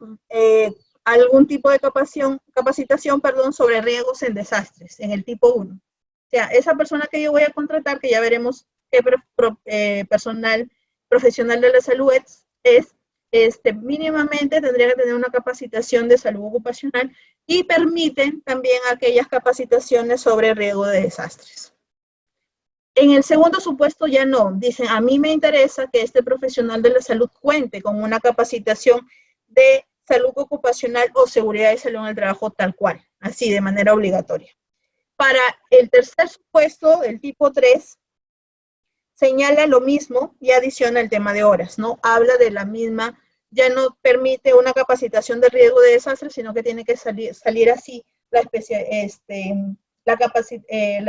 algún tipo de capacitación sobre riesgos en desastres, en el tipo 1. O sea, esa persona que yo voy a contratar, que ya veremos qué personal profesional de la salud es mínimamente tendría que tener una capacitación de salud ocupacional y permiten también aquellas capacitaciones sobre riesgo de desastres. En el segundo supuesto ya no, dicen, a mí me interesa que este profesional de la salud cuente con una capacitación de salud ocupacional o seguridad de salud en el trabajo tal cual, así de manera obligatoria. Para el tercer supuesto, el tipo 3, señala lo mismo y adiciona el tema de horas, ¿no? Habla de la misma, ya no permite una capacitación de riesgo de desastre, sino que tiene que salir así la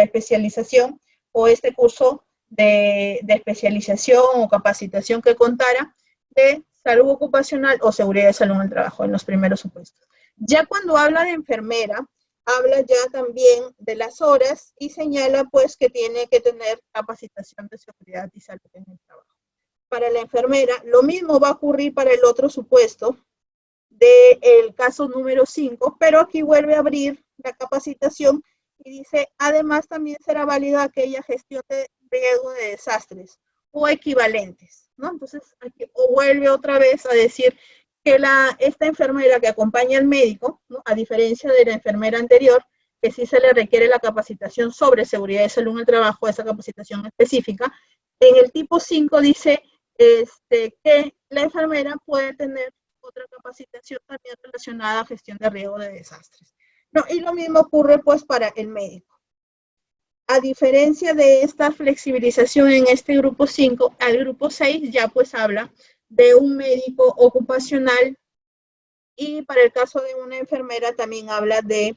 especialización o este curso de especialización o capacitación que contara de salud ocupacional o seguridad de salud en el trabajo, en los primeros supuestos. Ya cuando habla de enfermera, habla ya también de las horas y señala pues que tiene que tener capacitación de seguridad y salud en el trabajo. Para la enfermera, lo mismo va a ocurrir para el otro supuesto del caso número 5, pero aquí vuelve a abrir la capacitación y dice, además también será válida aquella gestión de riesgo de desastres o equivalentes, ¿no? Entonces, aquí vuelve otra vez a decir que esta enfermera que acompaña al médico, ¿no? A diferencia de la enfermera anterior, que sí se le requiere la capacitación sobre seguridad de salud en el trabajo, esa capacitación específica, en el tipo 5 dice que la enfermera puede tener otra capacitación también relacionada a gestión de riesgo de desastres. No, y lo mismo ocurre pues para el médico. A diferencia de esta flexibilización en este grupo 5, al grupo 6 ya pues habla de un médico ocupacional y para el caso de una enfermera también habla de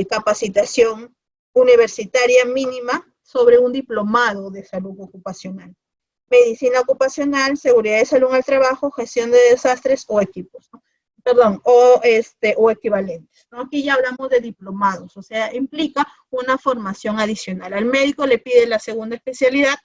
capacitación universitaria mínima sobre un diplomado de salud ocupacional. Medicina ocupacional, seguridad de salud en el trabajo, gestión de desastres o equipos, ¿no? perdón, o equivalentes, ¿no? Aquí ya hablamos de diplomados, o sea, implica una formación adicional. Al médico le pide la segunda especialidad,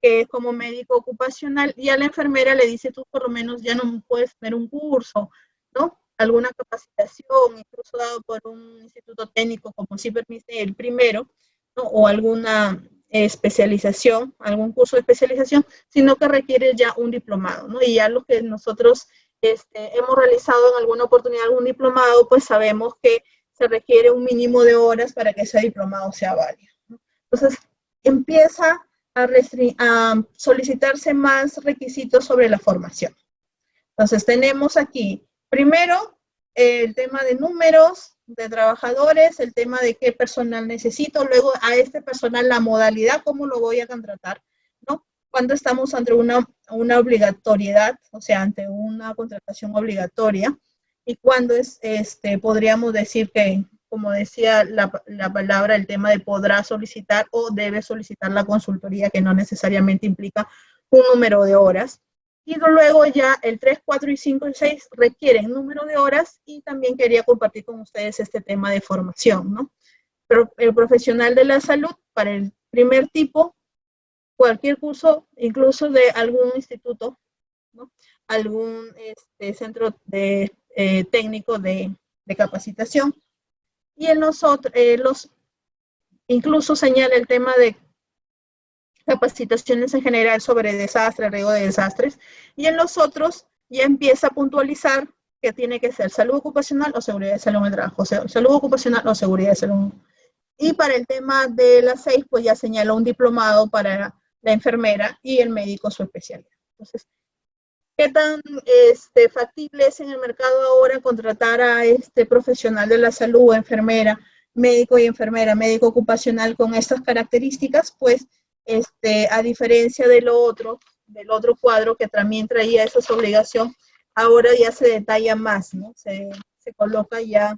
que es como médico ocupacional, y a la enfermera le dice, tú por lo menos ya no puedes tener un curso, ¿no? Alguna capacitación, incluso dado por un instituto técnico, como sí permite el primero, ¿no? O alguna especialización, algún curso de especialización, sino que requiere ya un diplomado, ¿no? Y ya lo que nosotros hemos realizado en alguna oportunidad algún diplomado, pues sabemos que se requiere un mínimo de horas para que ese diplomado sea válido, ¿no? Entonces, empieza a solicitarse más requisitos sobre la formación. Entonces, tenemos aquí, primero, el tema de números de trabajadores, el tema de qué personal necesito, luego a este personal la modalidad, cómo lo voy a contratar, ¿no? Cuando estamos ante una obligatoriedad, o sea, ante una contratación obligatoria, y cuando podríamos decir que, como decía la palabra, el tema de podrá solicitar o debe solicitar la consultoría, que no necesariamente implica un número de horas. Y luego ya el 3, 4 y 5 y 6 requieren número de horas, y también quería compartir con ustedes este tema de formación, ¿no? Pero el profesional de la salud, para el primer tipo, cualquier curso, incluso de algún instituto, ¿no? Algún centro técnico de capacitación. Y en nosotros, incluso señala el tema de capacitaciones en general sobre desastres, riesgo de desastres, y en los otros ya empieza a puntualizar que tiene que ser salud ocupacional o seguridad de salud en el trabajo, o sea, salud ocupacional o seguridad de salud. Y para el tema de las 6, pues ya señala un diplomado para la enfermera y el médico su especialidad. Entonces, ¿qué tan factible es en el mercado ahora contratar a este profesional de la salud, enfermera, médico y enfermera, médico ocupacional con estas características? Pues a diferencia del otro cuadro que también traía esa obligación, ahora ya se detalla más, ¿no? Se coloca ya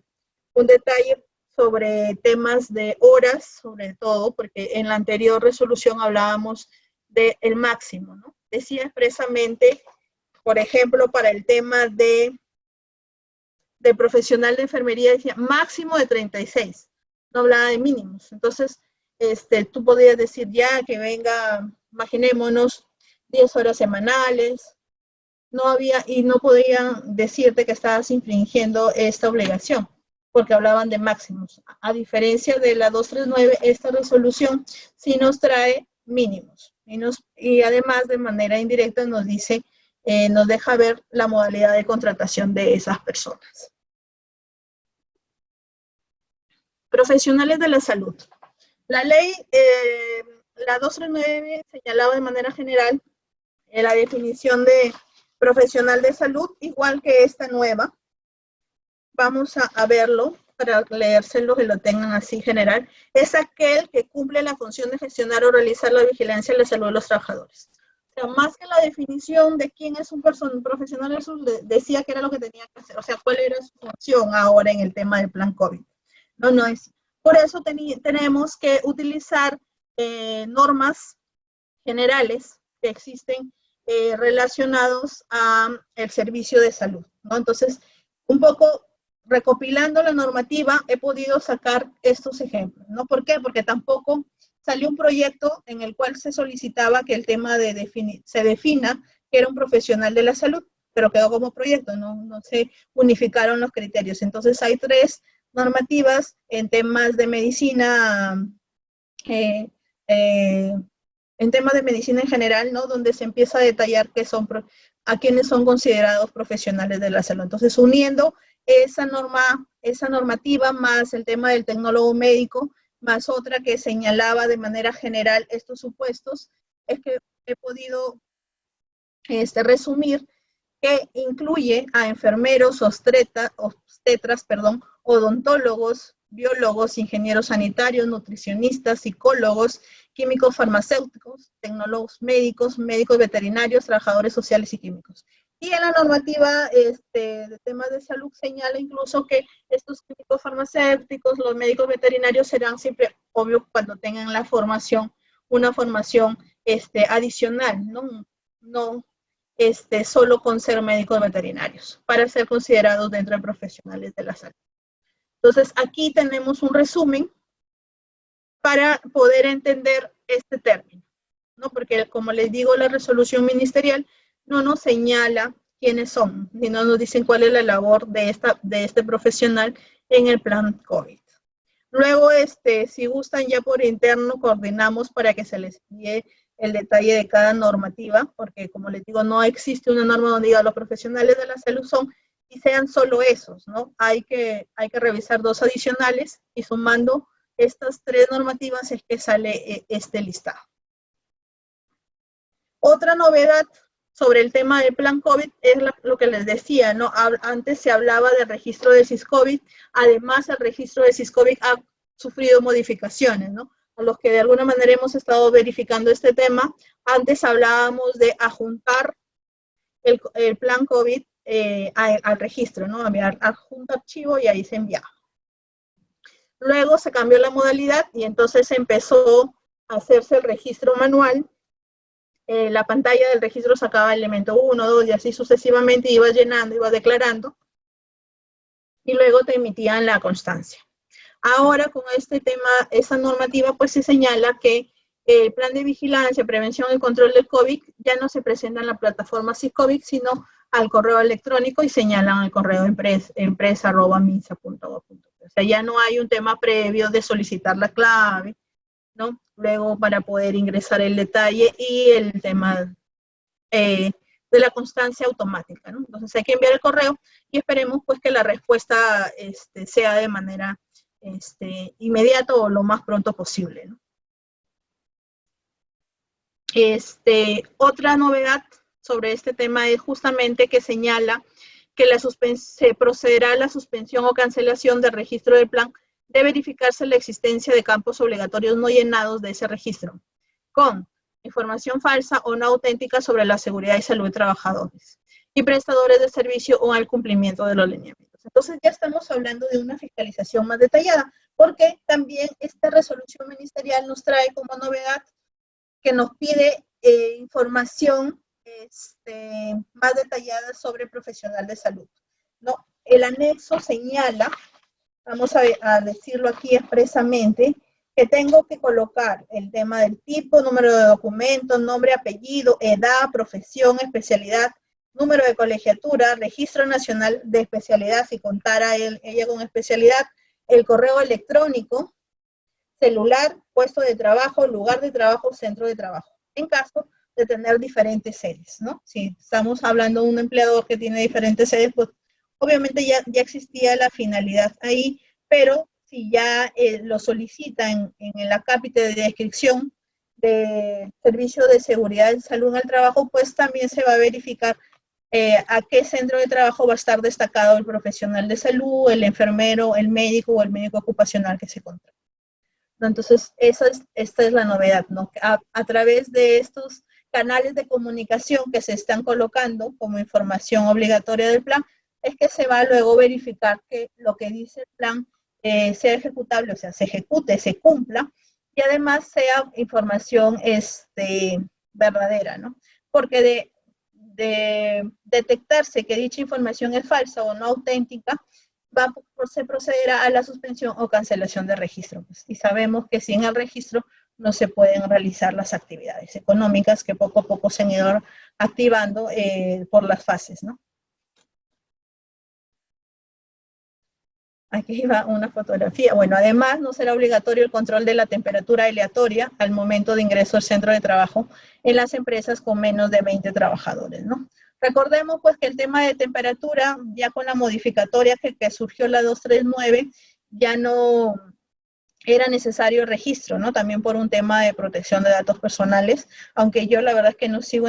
un detalle sobre temas de horas, sobre todo, porque en la anterior resolución hablábamos del máximo, ¿no? Decía expresamente, por ejemplo, para el tema de profesional de enfermería, decía máximo de 36, no hablaba de mínimos. Entonces, tú podrías decir ya que venga, imaginémonos, 10 horas semanales, no había, y no podían decirte que estabas infringiendo esta obligación, porque hablaban de máximos. A diferencia de la 239, esta resolución sí nos trae mínimos, y además de manera indirecta nos dice, nos deja ver la modalidad de contratación de esas personas. Profesionales de la salud. La ley, la 239 señalaba de manera general la definición de profesional de salud, igual que esta nueva. Vamos a verlo para leérselo, que lo tengan así general. Es aquel que cumple la función de gestionar o realizar la vigilancia de la salud de los trabajadores. O sea, más que la definición de quién es un profesional de salud, decía que era lo que tenía que hacer, o sea, cuál era su función ahora en el tema del plan COVID. No es. Por eso tenemos que utilizar normas generales que existen relacionados al servicio de salud, ¿no? Entonces, un poco recopilando la normativa, he podido sacar estos ejemplos, ¿no? ¿Por qué? Porque tampoco salió un proyecto en el cual se solicitaba que el tema se defina que era un profesional de la salud, pero quedó como proyecto, no se unificaron los criterios. Entonces, hay 3 normativas en temas de medicina, en temas de medicina en general, ¿no? Donde se empieza a detallar a quienes son considerados profesionales de la salud. Entonces, uniendo esa normativa más el tema del tecnólogo médico, más otra que señalaba de manera general estos supuestos, es que he podido resumir que incluye a enfermeros, obstetras, odontólogos, biólogos, ingenieros sanitarios, nutricionistas, psicólogos, químicos farmacéuticos, tecnólogos médicos, médicos veterinarios, trabajadores sociales y químicos. Y en la normativa de temas de salud señala incluso que estos químicos farmacéuticos, los médicos veterinarios serán siempre, obvio, cuando tengan la formación, una formación adicional, no solo con ser médicos veterinarios para ser considerados dentro de profesionales de la salud. Entonces, aquí tenemos un resumen para poder entender este término, ¿no? Porque, como les digo, la resolución ministerial no nos señala quiénes son, ni no nos dicen cuál es la labor de este profesional en el plan COVID. Luego, si gustan, ya por interno coordinamos para que se les envíe el detalle de cada normativa, porque como les digo, no existe una norma donde diga los profesionales de la salud son y sean solo esos, ¿no? Hay que revisar 2 adicionales y sumando estas 3 normativas es que sale este listado. Otra novedad sobre el tema del plan COVID es lo que les decía, ¿no? Antes se hablaba del registro de SISCOVID, además el registro de SISCOVID ha sufrido modificaciones, ¿no? A los que de alguna manera hemos estado verificando este tema, antes hablábamos de adjuntar el plan COVID al registro, ¿no? Adjunto archivo y ahí se enviaba. Luego se cambió la modalidad y entonces empezó a hacerse el registro manual. La pantalla del registro sacaba elemento 1, 2 y así sucesivamente, iba llenando, iba declarando y luego te emitían la constancia. Ahora con este tema, esa normativa pues se señala que el plan de vigilancia, prevención y control del COVID ya no se presenta en la plataforma SISCOVID, sino al correo electrónico y señalan el correo empresa@minsa.gov.p. O sea, ya no hay un tema previo de solicitar la clave, ¿no? Luego para poder ingresar el detalle y el tema de la constancia automática, ¿no? Entonces hay que enviar el correo y esperemos pues que la respuesta sea de manera inmediata o lo más pronto posible, ¿no? Otra novedad sobre este tema es justamente que señala que se procederá a la suspensión o cancelación del registro del plan de verificarse la existencia de campos obligatorios no llenados de ese registro, con información falsa o no auténtica sobre la seguridad y salud de trabajadores y prestadores de servicio o al cumplimiento de los lineamientos. Entonces ya estamos hablando de una fiscalización más detallada, porque también esta resolución ministerial nos trae como novedad que nos pide información más detallada sobre profesional de salud, ¿no? El anexo señala, vamos a decirlo aquí expresamente, que tengo que colocar el tema del tipo, número de documento, nombre, apellido, edad, profesión, especialidad, número de colegiatura, registro nacional de especialidad, si contara ella con especialidad, el correo electrónico, celular, puesto de trabajo, lugar de trabajo, centro de trabajo, en caso de tener diferentes sedes, ¿no? Si estamos hablando de un empleador que tiene diferentes sedes, pues obviamente ya existía la finalidad ahí, pero si ya lo solicita en el acápite de descripción de servicio de seguridad y salud en el trabajo, pues también se va a verificar a qué centro de trabajo va a estar destacado el profesional de salud, el enfermero, el médico o el médico ocupacional que se contrata. Entonces, esta es la novedad, ¿no? A través de estos canales de comunicación que se están colocando como información obligatoria del plan, es que se va a luego verificar que lo que dice el plan sea ejecutable, o sea, se ejecute, se cumpla, y además sea información verdadera, ¿no? Porque de detectarse que dicha información es falsa o no auténtica, se procederá a la suspensión o cancelación de registro. Y sabemos que sin el registro no se pueden realizar las actividades económicas que poco a poco se han ido activando por las fases, ¿no? Aquí va una fotografía. Bueno, además no será obligatorio el control de la temperatura aleatoria al momento de ingreso al centro de trabajo en las empresas con menos de 20 trabajadores, ¿no? Recordemos pues que el tema de temperatura, ya con la modificatoria que surgió la 239, ya no era necesario el registro, ¿no? También por un tema de protección de datos personales, aunque yo la verdad es que no sigo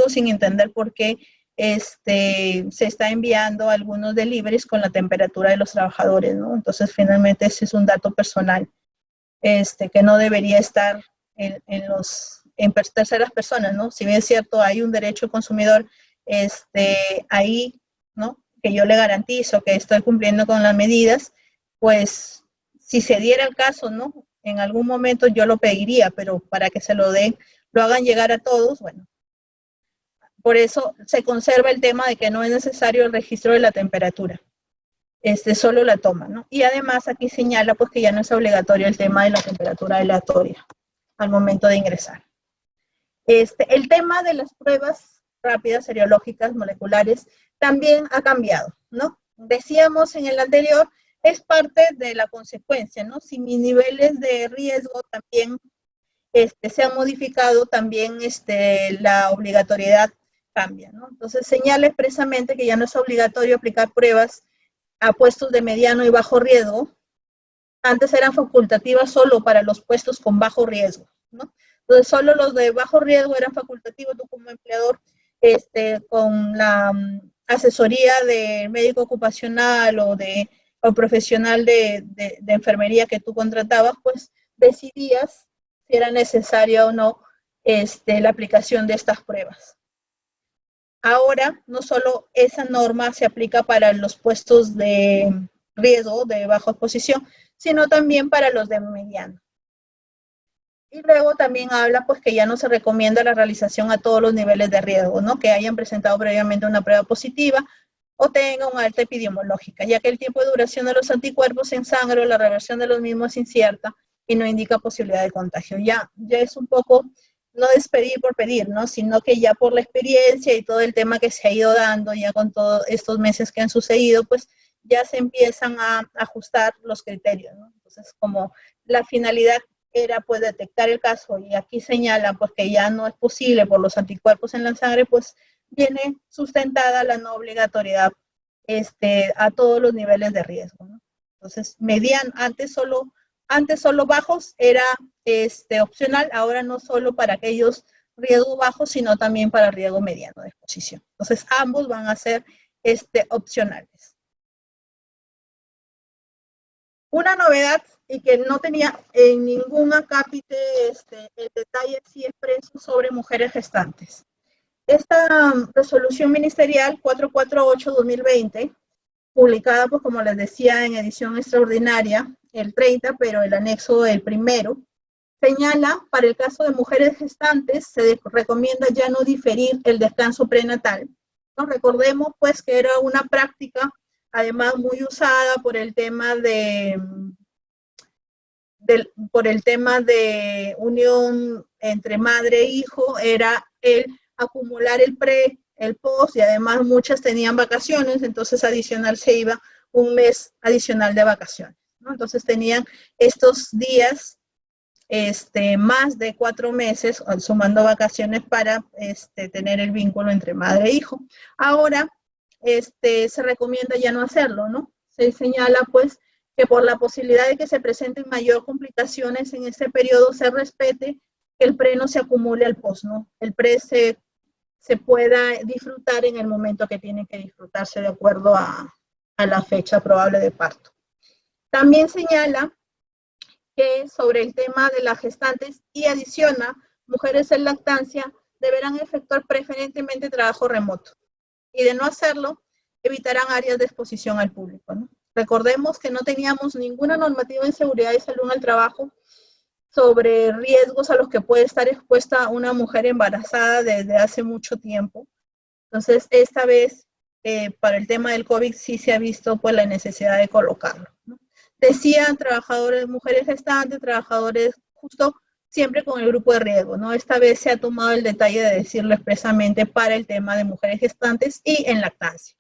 sin entender por qué se está enviando algunos deliveries con la temperatura de los trabajadores, ¿no? Entonces, finalmente, ese es un dato personal que no debería estar en terceras personas, ¿no? Si bien es cierto, hay un derecho al consumidor ahí, ¿no? Que yo le garantizo que estoy cumpliendo con las medidas, pues, si se diera el caso, ¿no? En algún momento yo lo pediría, pero para que se lo hagan llegar a todos, bueno, Por eso se conserva el tema de que no es necesario el registro de la temperatura. Solo la toma, ¿no? Y además aquí señala pues que ya no es obligatorio el tema de la temperatura aleatoria al momento de ingresar. El tema de las pruebas rápidas, serológicas, moleculares, también ha cambiado, ¿no? Decíamos en el anterior, es parte de la consecuencia, ¿no? Si mis niveles de riesgo también se han modificado, también la obligatoriedad cambia, ¿no? Entonces señala expresamente que ya no es obligatorio aplicar pruebas a puestos de mediano y bajo riesgo. Antes eran facultativas solo para los puestos con bajo riesgo, ¿no? Entonces solo los de bajo riesgo eran facultativos. Tú como empleador, con la asesoría de médico ocupacional o profesional de enfermería que tú contratabas, pues decidías si era necesaria o no la aplicación de estas pruebas. Ahora, no solo esa norma se aplica para los puestos de riesgo, de baja exposición, sino también para los de mediano. Y luego también habla pues que ya no se recomienda la realización a todos los niveles de riesgo, ¿no? Que hayan presentado previamente una prueba positiva o tengan una alta epidemiológica, ya que el tiempo de duración de los anticuerpos en sangre o la reversión de los mismos es incierta y no indica posibilidad de contagio. Ya es un poco, no es pedir por pedir, ¿no? Sino que ya por la experiencia y todo el tema que se ha ido dando, ya con todos estos meses que han sucedido, pues ya se empiezan a ajustar los criterios, ¿no? Entonces, como la finalidad era pues detectar el caso y aquí señalan pues que ya no es posible por los anticuerpos en la sangre, pues viene sustentada la no obligatoriedad a todos los niveles de riesgo, ¿no? Entonces, antes solo bajos era opcional, ahora no solo para aquellos riesgos bajos, sino también para riesgo mediano de exposición. Entonces, ambos van a ser opcionales. Una novedad y que no tenía en ningún acápite el detalle así expreso sobre mujeres gestantes. Esta resolución ministerial 448-2020, publicada, pues como les decía, en edición extraordinaria, el 30, pero el anexo el primero, señala, para el caso de mujeres gestantes, se recomienda ya no diferir el descanso prenatal, ¿no? Recordemos, pues, que era una práctica, además, muy usada por el tema de unión entre madre e hijo, era el acumular el pre, el post, y además muchas tenían vacaciones, entonces adicional se iba un mes adicional de vacaciones, ¿no? Entonces tenían estos días, más de 4 meses, sumando vacaciones para tener el vínculo entre madre e hijo. Ahora, se recomienda ya no hacerlo, ¿no? Se señala, pues, que por la posibilidad de que se presenten mayor complicaciones en este periodo, se respete que el pre no se acumule al post, ¿no? El pre se pueda disfrutar en el momento que tiene que disfrutarse de acuerdo a la fecha probable de parto. También señala que sobre el tema de las gestantes y adiciona, mujeres en lactancia deberán efectuar preferentemente trabajo remoto y de no hacerlo, evitarán áreas de exposición al público, ¿no? Recordemos que no teníamos ninguna normativa en seguridad y salud en el trabajo sobre riesgos a los que puede estar expuesta una mujer embarazada desde hace mucho tiempo. Entonces, esta vez, para el tema del COVID, sí se ha visto pues la necesidad de colocarlo, ¿no? Decían trabajadores, mujeres gestantes, trabajadores justo siempre con el grupo de riesgo, ¿no? Esta vez se ha tomado el detalle de decirlo expresamente para el tema de mujeres gestantes y en lactancia.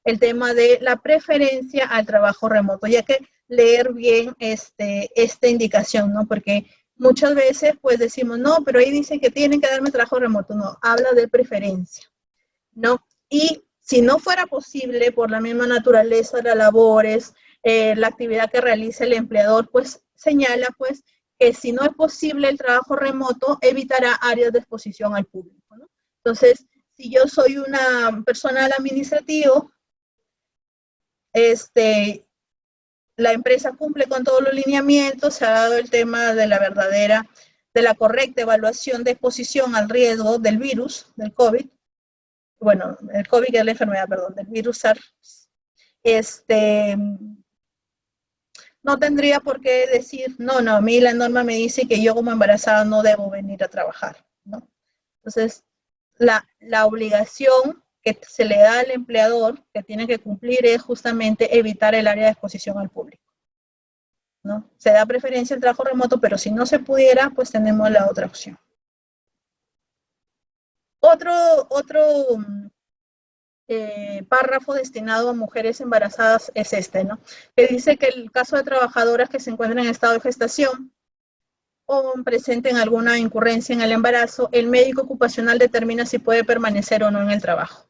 El tema de la preferencia al trabajo remoto, ya que leer bien esta indicación, ¿no? Porque muchas veces pues decimos, no, pero ahí dice que tienen que darme trabajo remoto. No, habla de preferencia, ¿no? Y si no fuera posible por la misma naturaleza de las labores, la actividad que realiza el empleador, pues señala pues que si no es posible el trabajo remoto, evitará áreas de exposición al público, ¿no? Entonces, si yo soy una persona administrativo, la empresa cumple con todos los lineamientos, se ha dado el tema de la correcta evaluación de exposición al riesgo del virus, del COVID, bueno, el COVID es la enfermedad, perdón, del virus SARS, no tendría por qué decir, no, a mí la norma me dice que yo como embarazada no debo venir a trabajar, ¿no? Entonces, la obligación que se le da al empleador que tiene que cumplir es justamente evitar el área de exposición al público, ¿no? Se da preferencia al trabajo remoto, pero si no se pudiera, pues tenemos la otra opción. Otro párrafo destinado a mujeres embarazadas es este, ¿no? Que dice que el caso de trabajadoras que se encuentran en estado de gestación o presenten alguna incurrencia en el embarazo, el médico ocupacional determina si puede permanecer o no en el trabajo,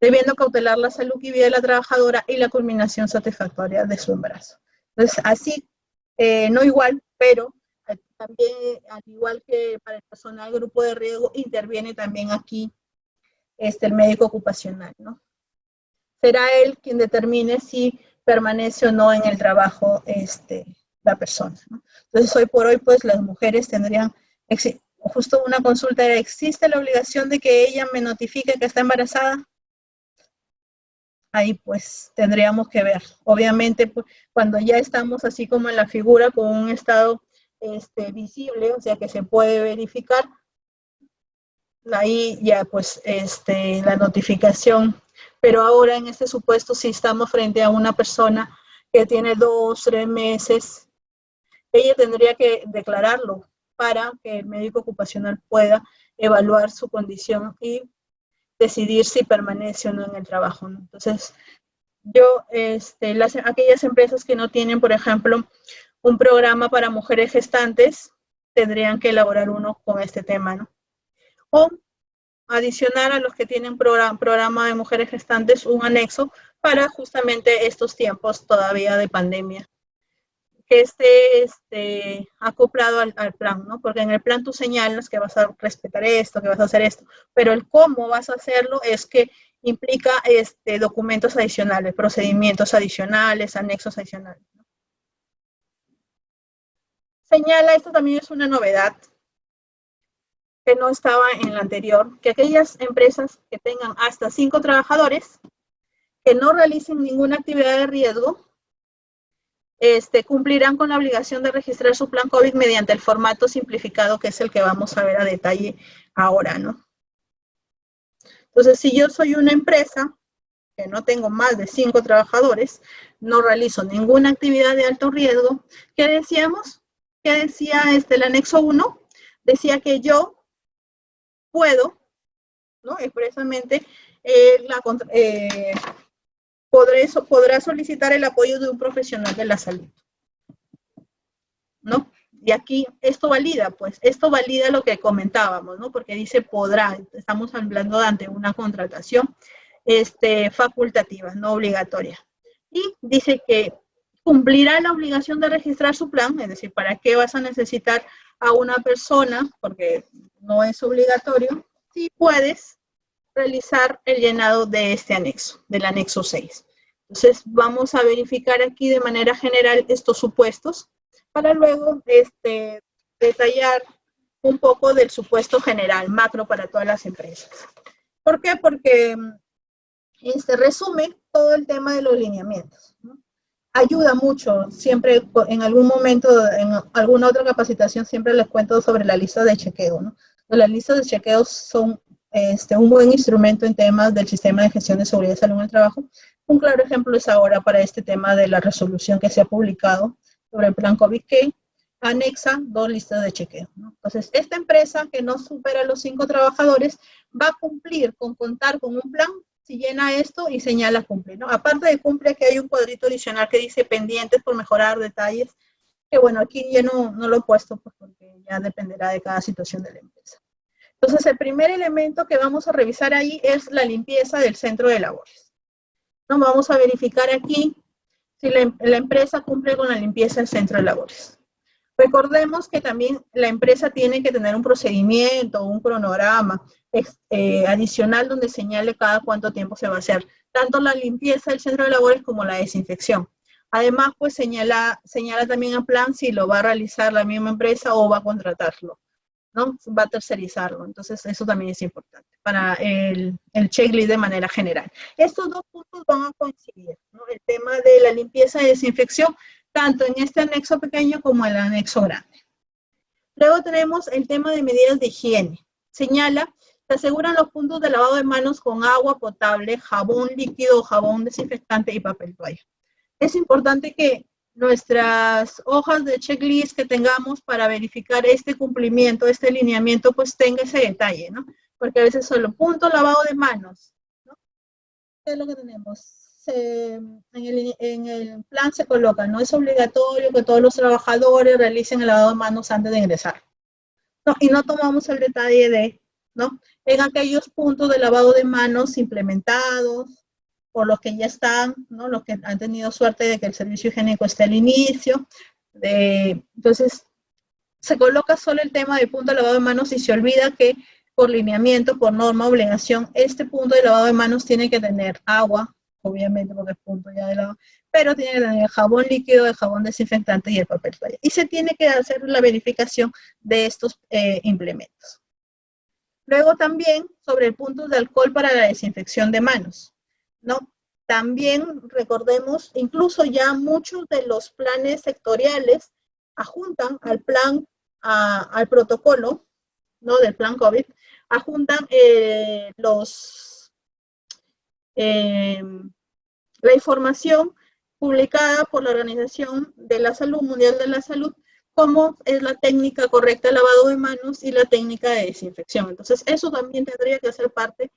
debiendo cautelar la salud y vida de la trabajadora y la culminación satisfactoria de su embarazo. Entonces, así, no igual, pero también, al igual que para el personal grupo de riesgo, interviene también aquí el médico ocupacional, ¿no? Será él quien determine si permanece o no en el trabajo la persona, ¿no? Entonces, hoy por hoy, pues, las mujeres tendrían, justo una consulta era, ¿existe la obligación de que ella me notifique que está embarazada? Ahí pues tendríamos que ver. Obviamente, pues, cuando ya estamos así como en la figura con un estado visible, o sea que se puede verificar, ahí ya pues la notificación. Pero ahora en este supuesto, si estamos frente a una persona que tiene 2, 3 meses, ella tendría que declararlo para que el médico ocupacional pueda evaluar su condición y decidir si permanece o no en el trabajo, ¿no? Entonces, yo, aquellas empresas que no tienen, por ejemplo, un programa para mujeres gestantes, tendrían que elaborar uno con este tema, ¿no? O adicionar a los que tienen programa de mujeres gestantes un anexo para justamente estos tiempos todavía de pandemia, que esté acoplado al plan, ¿no? Porque en el plan tú señalas que vas a respetar esto, que vas a hacer esto, pero el cómo vas a hacerlo es que implica documentos adicionales, procedimientos adicionales, anexos adicionales, ¿no? Señala, esto también es una novedad que no estaba en la anterior, que aquellas empresas que tengan hasta 5 trabajadores que no realicen ninguna actividad de riesgo, cumplirán con la obligación de registrar su plan COVID mediante el formato simplificado, que es el que vamos a ver a detalle ahora, ¿no? Entonces, si yo soy una empresa que no tengo más de 5 trabajadores, no realizo ninguna actividad de alto riesgo, ¿qué decíamos? ¿Qué decía el anexo 1? Decía que yo puedo, ¿no? Expresamente, podrá solicitar el apoyo de un profesional de la salud, ¿no? Y aquí esto valida lo que comentábamos, ¿no? Porque dice podrá, estamos hablando ante una contratación facultativa, no obligatoria. Y dice que cumplirá la obligación de registrar su plan, es decir, ¿para qué vas a necesitar a una persona? Porque no es obligatorio, si puedes realizar el llenado de este anexo, del anexo 6. Entonces, vamos a verificar aquí de manera general estos supuestos para luego detallar un poco del supuesto general, macro para todas las empresas. ¿Por qué? Porque resume todo el tema de los lineamientos, ¿no? Ayuda mucho, siempre en algún momento, en alguna otra capacitación, siempre les cuento sobre la lista de chequeo, ¿no? Las listas de chequeos son un buen instrumento en temas del sistema de gestión de seguridad y salud en el trabajo. Un claro ejemplo es ahora para este tema de la resolución que se ha publicado sobre el plan COVID, que anexa 2 listas de chequeo, ¿no? Entonces, esta empresa que no supera los 5 trabajadores va a cumplir con contar con un plan si llena esto y señala cumple, ¿no? Aparte de cumple, aquí hay un cuadrito adicional que dice pendientes por mejorar detalles, que bueno, aquí ya no lo he puesto pues, porque ya dependerá de cada situación de la empresa. Entonces, el primer elemento que vamos a revisar ahí es la limpieza del centro de labores, ¿no? Vamos a verificar aquí si la empresa cumple con la limpieza del centro de labores. Recordemos que también la empresa tiene que tener un procedimiento, un cronograma adicional donde señale cada cuánto tiempo se va a hacer, tanto la limpieza del centro de labores como la desinfección. Además, pues señala también el plan si lo va a realizar la misma empresa o va a contratarlo, ¿no? Va a tercerizarlo. Entonces, eso también es importante para el checklist de manera general. Estos 2 puntos van a coincidir, ¿no? El tema de la limpieza y desinfección, tanto en este anexo pequeño como en el anexo grande. Luego tenemos el tema de medidas de higiene. Señala Se aseguran los puntos de lavado de manos con agua potable, jabón líquido, jabón desinfectante y papel toalla. Es importante que nuestras hojas de checklist que tengamos para verificar este cumplimiento, este lineamiento, pues tenga ese detalle, ¿no? Porque a veces solo punto lavado de manos, ¿no? ¿Qué es lo que tenemos? En el plan se coloca, no es obligatorio que todos los trabajadores realicen el lavado de manos antes de ingresar. No, y no tomamos el detalle de, ¿no? En aquellos puntos de lavado de manos implementados, por los que ya están, ¿no? Los que han tenido suerte de que el servicio higiénico esté al inicio. Entonces, se coloca solo el tema de punto de lavado de manos y se olvida que por lineamiento, por norma, obligación, este punto de lavado de manos tiene que tener agua, obviamente porque es punto ya de lavado, pero tiene que tener jabón líquido, el jabón desinfectante y el papel toalla. Y se tiene que hacer la verificación de estos implementos. Luego también sobre el punto de alcohol para la desinfección de manos, ¿no? También recordemos, incluso ya muchos de los planes sectoriales adjuntan al plan, al protocolo, ¿no? Del plan COVID, adjuntan la información publicada por la Organización de la Salud, Mundial de la Salud, cómo es la técnica correcta de lavado de manos y la técnica de desinfección. Entonces, eso también tendría que ser parte,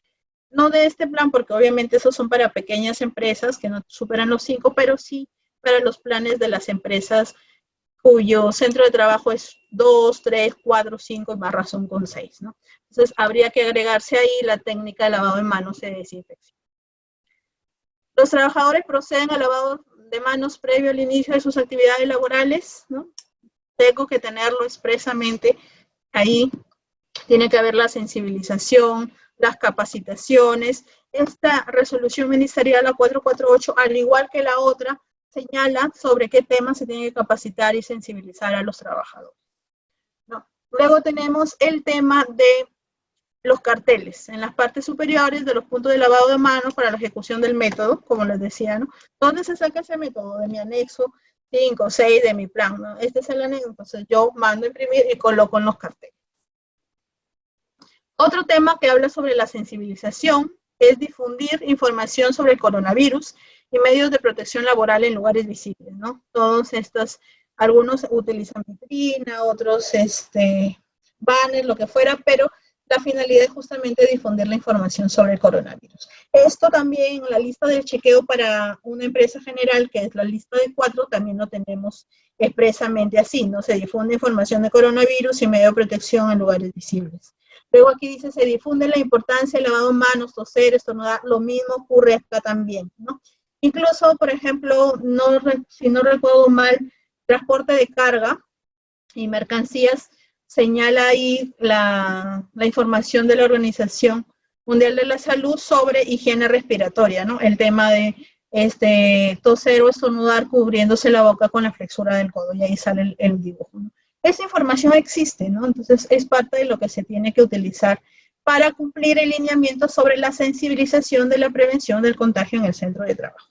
no de este plan, porque obviamente esos son para pequeñas empresas que no superan los 5, pero sí para los planes de las empresas cuyo centro de trabajo es 2, 3, 4, 5 y más razón con 6, ¿no? Entonces, habría que agregarse ahí la técnica de lavado de manos y de desinfección. Los trabajadores proceden al lavado de manos previo al inicio de sus actividades laborales, ¿no? Tengo que tenerlo expresamente ahí. Tiene que haber la sensibilización, las capacitaciones. Esta resolución ministerial, la 448, al igual que la otra, señala sobre qué temas se tiene que capacitar y sensibilizar a los trabajadores, ¿no? Luego tenemos el tema de los carteles en las partes superiores de los puntos de lavado de manos para la ejecución del método, como les decía, ¿no? ¿Dónde se saca ese método? De mi anexo 5 o 6 de mi plan, ¿no? Este es el anexo, entonces yo mando a imprimir y coloco en los carteles. Otro tema que habla sobre la sensibilización es difundir información sobre el coronavirus y medios de protección laboral en lugares visibles, ¿no? Todos estos, algunos utilizan vitrina, otros banners, lo que fuera, pero la finalidad es justamente difundir la información sobre el coronavirus. Esto también, la lista de chequeo para una empresa general, que es la lista de 4, también lo tenemos expresamente así, ¿no? Se difunde información de coronavirus y medio de protección en lugares visibles. Luego aquí dice, se difunde la importancia del lavado de manos, toser, estornudar, lo mismo ocurre acá también, ¿no? Incluso, por ejemplo, si no recuerdo mal, transporte de carga y mercancías, señala ahí la información de la Organización Mundial de la Salud sobre higiene respiratoria, ¿no? El tema de toser o estornudar cubriéndose la boca con la flexura del codo, y ahí sale el dibujo, ¿no? Esa información existe, ¿no? Entonces es parte de lo que se tiene que utilizar para cumplir el lineamiento sobre la sensibilización de la prevención del contagio en el centro de trabajo.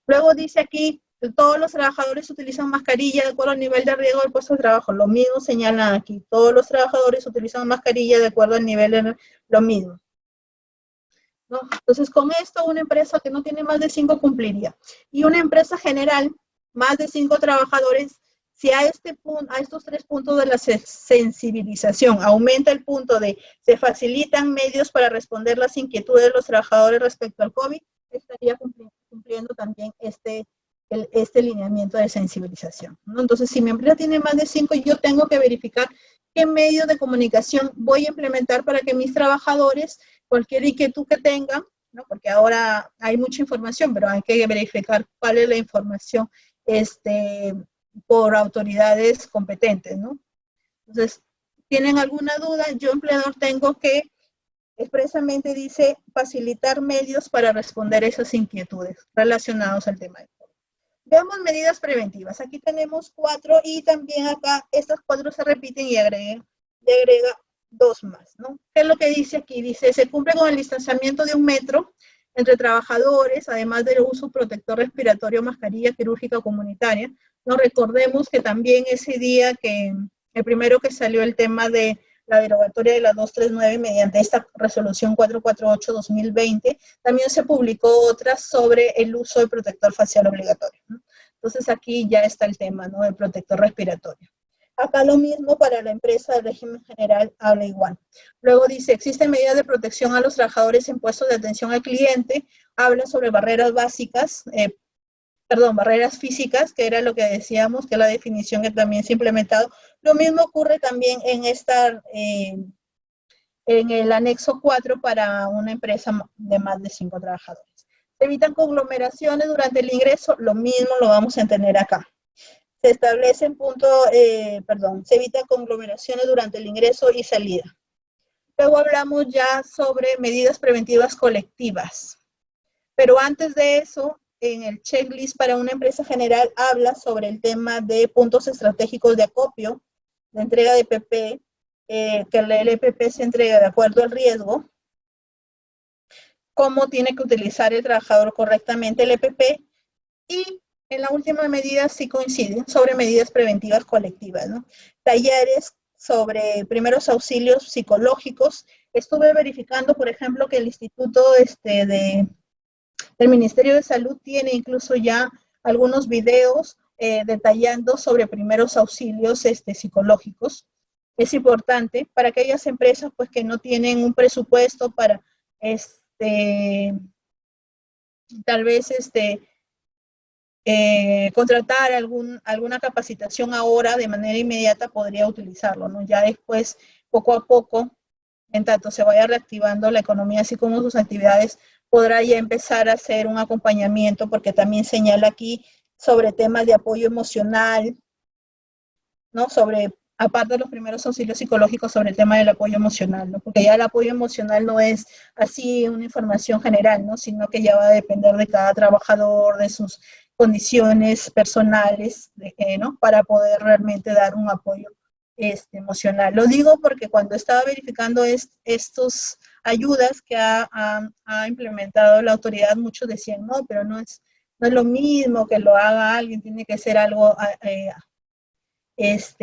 Luego dice aquí, todos los trabajadores utilizan mascarilla de acuerdo al nivel de riesgo del puesto de trabajo. Lo mismo señalan aquí, todos los trabajadores utilizan mascarilla de acuerdo al nivel de lo mismo, ¿no? Entonces, con esto, una empresa que no tiene más de 5 cumpliría. Y una empresa general, más de 5 trabajadores, si a estos 3 puntos de la sensibilización aumenta el punto de se facilitan medios para responder las inquietudes de los trabajadores respecto al COVID, estaría cumpliendo también este lineamiento de sensibilización, ¿no? Entonces, si mi empresa tiene más de 5, yo tengo que verificar qué medios de comunicación voy a implementar para que mis trabajadores, cualquier inquietud que tengan, ¿no? Porque ahora hay mucha información, pero hay que verificar cuál es la información por autoridades competentes, ¿no? Entonces, ¿tienen alguna duda? Yo, empleador, tengo que expresamente dice facilitar medios para responder esas inquietudes relacionadas al tema del COVID. Veamos medidas preventivas. Aquí tenemos 4 y también acá estas 4 se repiten y agrega 2 más, ¿no? ¿Qué es lo que dice aquí? Dice, se cumple con el distanciamiento de 1 metro entre trabajadores, además del uso protector respiratorio, mascarilla quirúrgica comunitaria. No recordemos que también ese día que el primero que salió el tema de la derogatoria de la 239 mediante esta resolución 448-2020. También se publicó otra sobre el uso del protector facial obligatorio, ¿no? Entonces aquí ya está el tema, ¿no?, del protector respiratorio. Acá lo mismo para la empresa del régimen general habla igual. Luego dice, existen medidas de protección a los trabajadores en puestos de atención al cliente, habla sobre barreras básicas, barreras físicas, que era lo que decíamos, que es la definición que también se ha implementado. Lo mismo ocurre también en el anexo 4 para una empresa de más de 5 trabajadores. Se evitan conglomeraciones durante el ingreso, lo mismo lo vamos a tener acá. Se establecen se evitan conglomeraciones durante el ingreso y salida. Luego hablamos ya sobre medidas preventivas colectivas. Pero antes de eso, en el checklist para una empresa general habla sobre el tema de puntos estratégicos de acopio, de entrega de PP, que el LPP se entrega de acuerdo al riesgo, cómo tiene que utilizar el trabajador correctamente el EPP, y en la última medida sí coinciden sobre medidas preventivas colectivas, ¿no? Talleres sobre primeros auxilios psicológicos. Estuve verificando, por ejemplo, que el Instituto del Ministerio de Salud tiene incluso ya algunos videos detallando sobre primeros auxilios psicológicos. Es importante para aquellas empresas pues, que no tienen un presupuesto para tal vez contratar alguna capacitación ahora de manera inmediata, podría utilizarlo, ¿no? Ya después, poco a poco, en tanto se vaya reactivando la economía, así como sus actividades, podrá ya empezar a hacer un acompañamiento, porque también señala aquí sobre temas de apoyo emocional, ¿no? Aparte de los primeros auxilios psicológicos, sobre el tema del apoyo emocional, ¿no? Porque ya el apoyo emocional no es así una información general, ¿no? Sino que ya va a depender de cada trabajador, de sus condiciones personales, ¿no? Para poder realmente dar un apoyo emocional. Lo digo porque cuando estaba verificando estos ayudas que ha implementado la autoridad, muchos decían, no, pero no es lo mismo que lo haga alguien, tiene que ser algo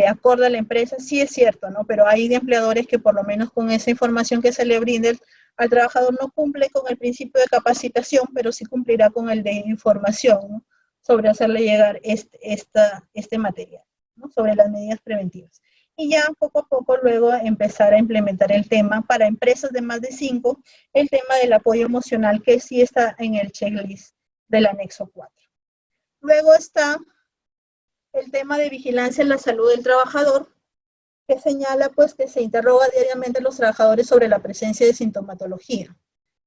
acorde a la empresa. Sí es cierto, ¿no? Pero hay de empleadores que por lo menos con esa información que se le brinda al trabajador no cumple con el principio de capacitación, pero sí cumplirá con el de información, ¿no? Sobre hacerle llegar este material, ¿no? Sobre las medidas preventivas. Y ya poco a poco luego empezar a implementar el tema para empresas de más de 5, el tema del apoyo emocional, que sí está en el checklist del anexo 4. Luego está el tema de vigilancia en la salud del trabajador, que señala pues que se interroga diariamente a los trabajadores sobre la presencia de sintomatología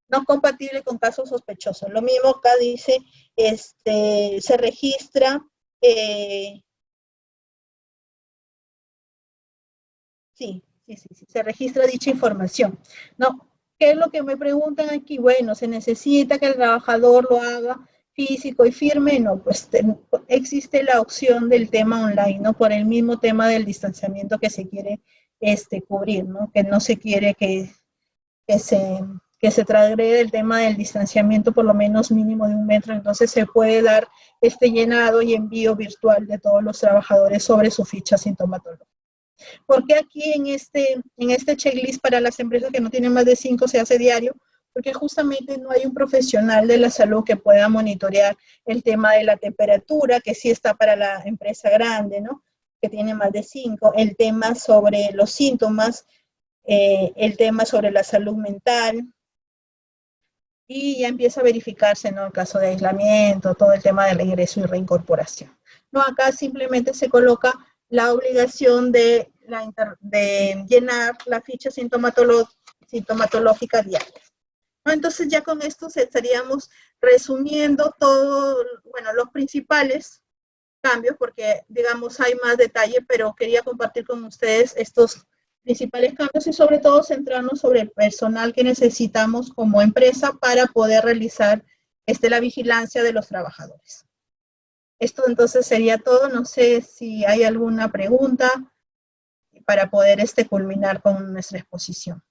no compatible con casos sospechosos. Lo mismo acá dice, se registra, se registra dicha información, ¿no? ¿Qué es lo que me preguntan aquí? Bueno, se necesita que el trabajador lo haga físico y firme, no, pues existe la opción del tema online, ¿no? Por el mismo tema del distanciamiento que se quiere cubrir, ¿no? Que no se quiere que se transgrede el tema del distanciamiento por lo menos mínimo de 1 metro, entonces se puede dar este llenado y envío virtual de todos los trabajadores sobre su ficha sintomatológica. ¿Por qué aquí en este checklist para las empresas que no tienen más de 5 se hace diario? Porque justamente no hay un profesional de la salud que pueda monitorear el tema de la temperatura, que sí está para la empresa grande, ¿no? Que tiene más de 5, el tema sobre los síntomas, el tema sobre la salud mental, y ya empieza a verificarse, ¿no? El caso de aislamiento, todo el tema del ingreso y reincorporación. No, acá simplemente se coloca la obligación de llenar la ficha sintomatológica diaria. ¿No? Entonces ya con esto estaríamos resumiendo todo, bueno, los principales cambios, porque digamos hay más detalle, pero quería compartir con ustedes estos principales cambios y sobre todo centrarnos sobre el personal que necesitamos como empresa para poder realizar la vigilancia de los trabajadores. Esto entonces sería todo. No sé si hay alguna pregunta para poder culminar con nuestra exposición.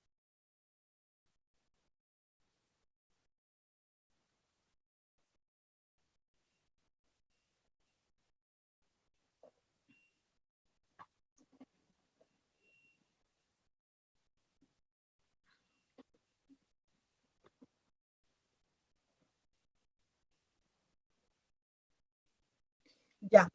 Ya.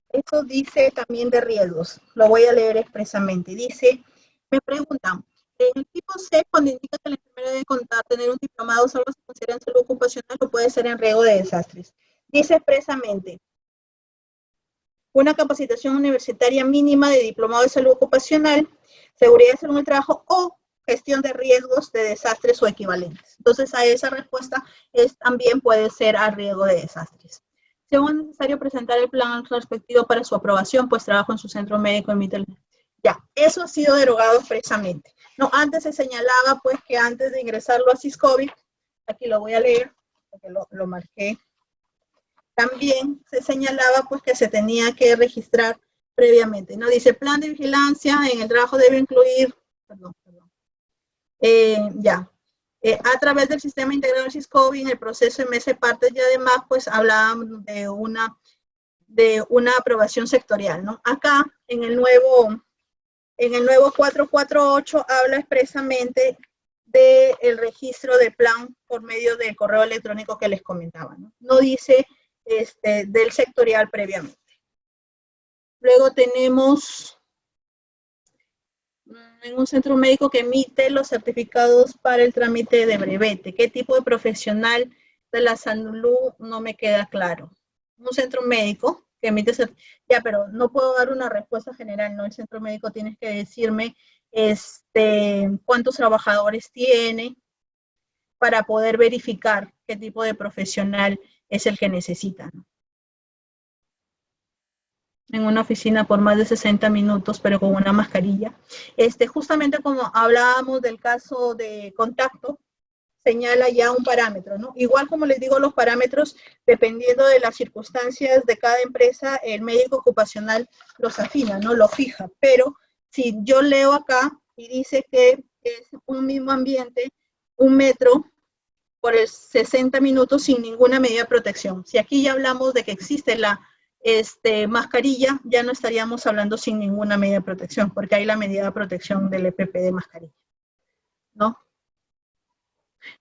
Esto dice también de riesgos. Lo voy a leer expresamente. Dice, me preguntan, en el tipo C, cuando indica que la enfermera debe contar, tener un diplomado, solo se considera en salud ocupacional o puede ser en riesgo de desastres. Dice expresamente, una capacitación universitaria mínima de diplomado de salud ocupacional, seguridad de salud en el trabajo o gestión de riesgos de desastres o equivalentes. Entonces, a esa respuesta también puede ser a riesgo de desastres. Si es necesario presentar el plan respectivo para su aprobación, pues trabajo en su centro médico. Ya, eso ha sido derogado expresamente. No, antes se señalaba pues que antes de ingresarlo a SISCOVID, aquí lo voy a leer, porque lo marqué. También se señalaba pues que se tenía que registrar previamente, ¿no? Dice, plan de vigilancia en el trabajo debe incluir, a través del sistema integrado de SISCOVID, en el proceso de MS partes y además pues hablaban de una aprobación sectorial, ¿no? Acá en el nuevo 448 habla expresamente del registro de plan por medio del correo electrónico que les comentaba, ¿no? No dice del sectorial previamente. Luego tenemos en un centro médico que emite los certificados para el trámite de brevete. ¿Qué tipo de profesional de la salud? No me queda claro. Un centro médico que emite, ya, pero no puedo dar una respuesta general, ¿no? El centro médico tienes que decirme cuántos trabajadores tiene para poder verificar qué tipo de profesional es el que necesita, ¿no? En una oficina por más de 60 minutos, pero con una mascarilla. Justamente como hablábamos del caso de contacto, señala ya un parámetro, ¿no? Igual como les digo, los parámetros, dependiendo de las circunstancias de cada empresa, el médico ocupacional los afina, ¿no? Lo fija. Pero si yo leo acá y dice que es un mismo ambiente, 1 metro por el 60 minutos sin ninguna medida de protección. Si aquí ya hablamos de que existe la mascarilla, ya no estaríamos hablando sin ninguna medida de protección, porque hay la medida de protección del EPP de mascarilla, ¿no?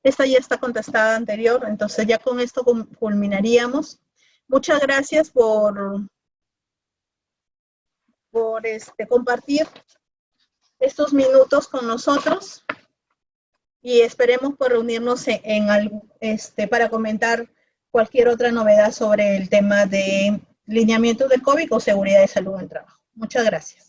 Esta ya está contestada anterior, entonces ya con esto culminaríamos. Muchas gracias por compartir estos minutos con nosotros y esperemos por reunirnos en algo, para comentar cualquier otra novedad sobre el tema de lineamiento de COVID o seguridad de salud en el trabajo. Muchas gracias.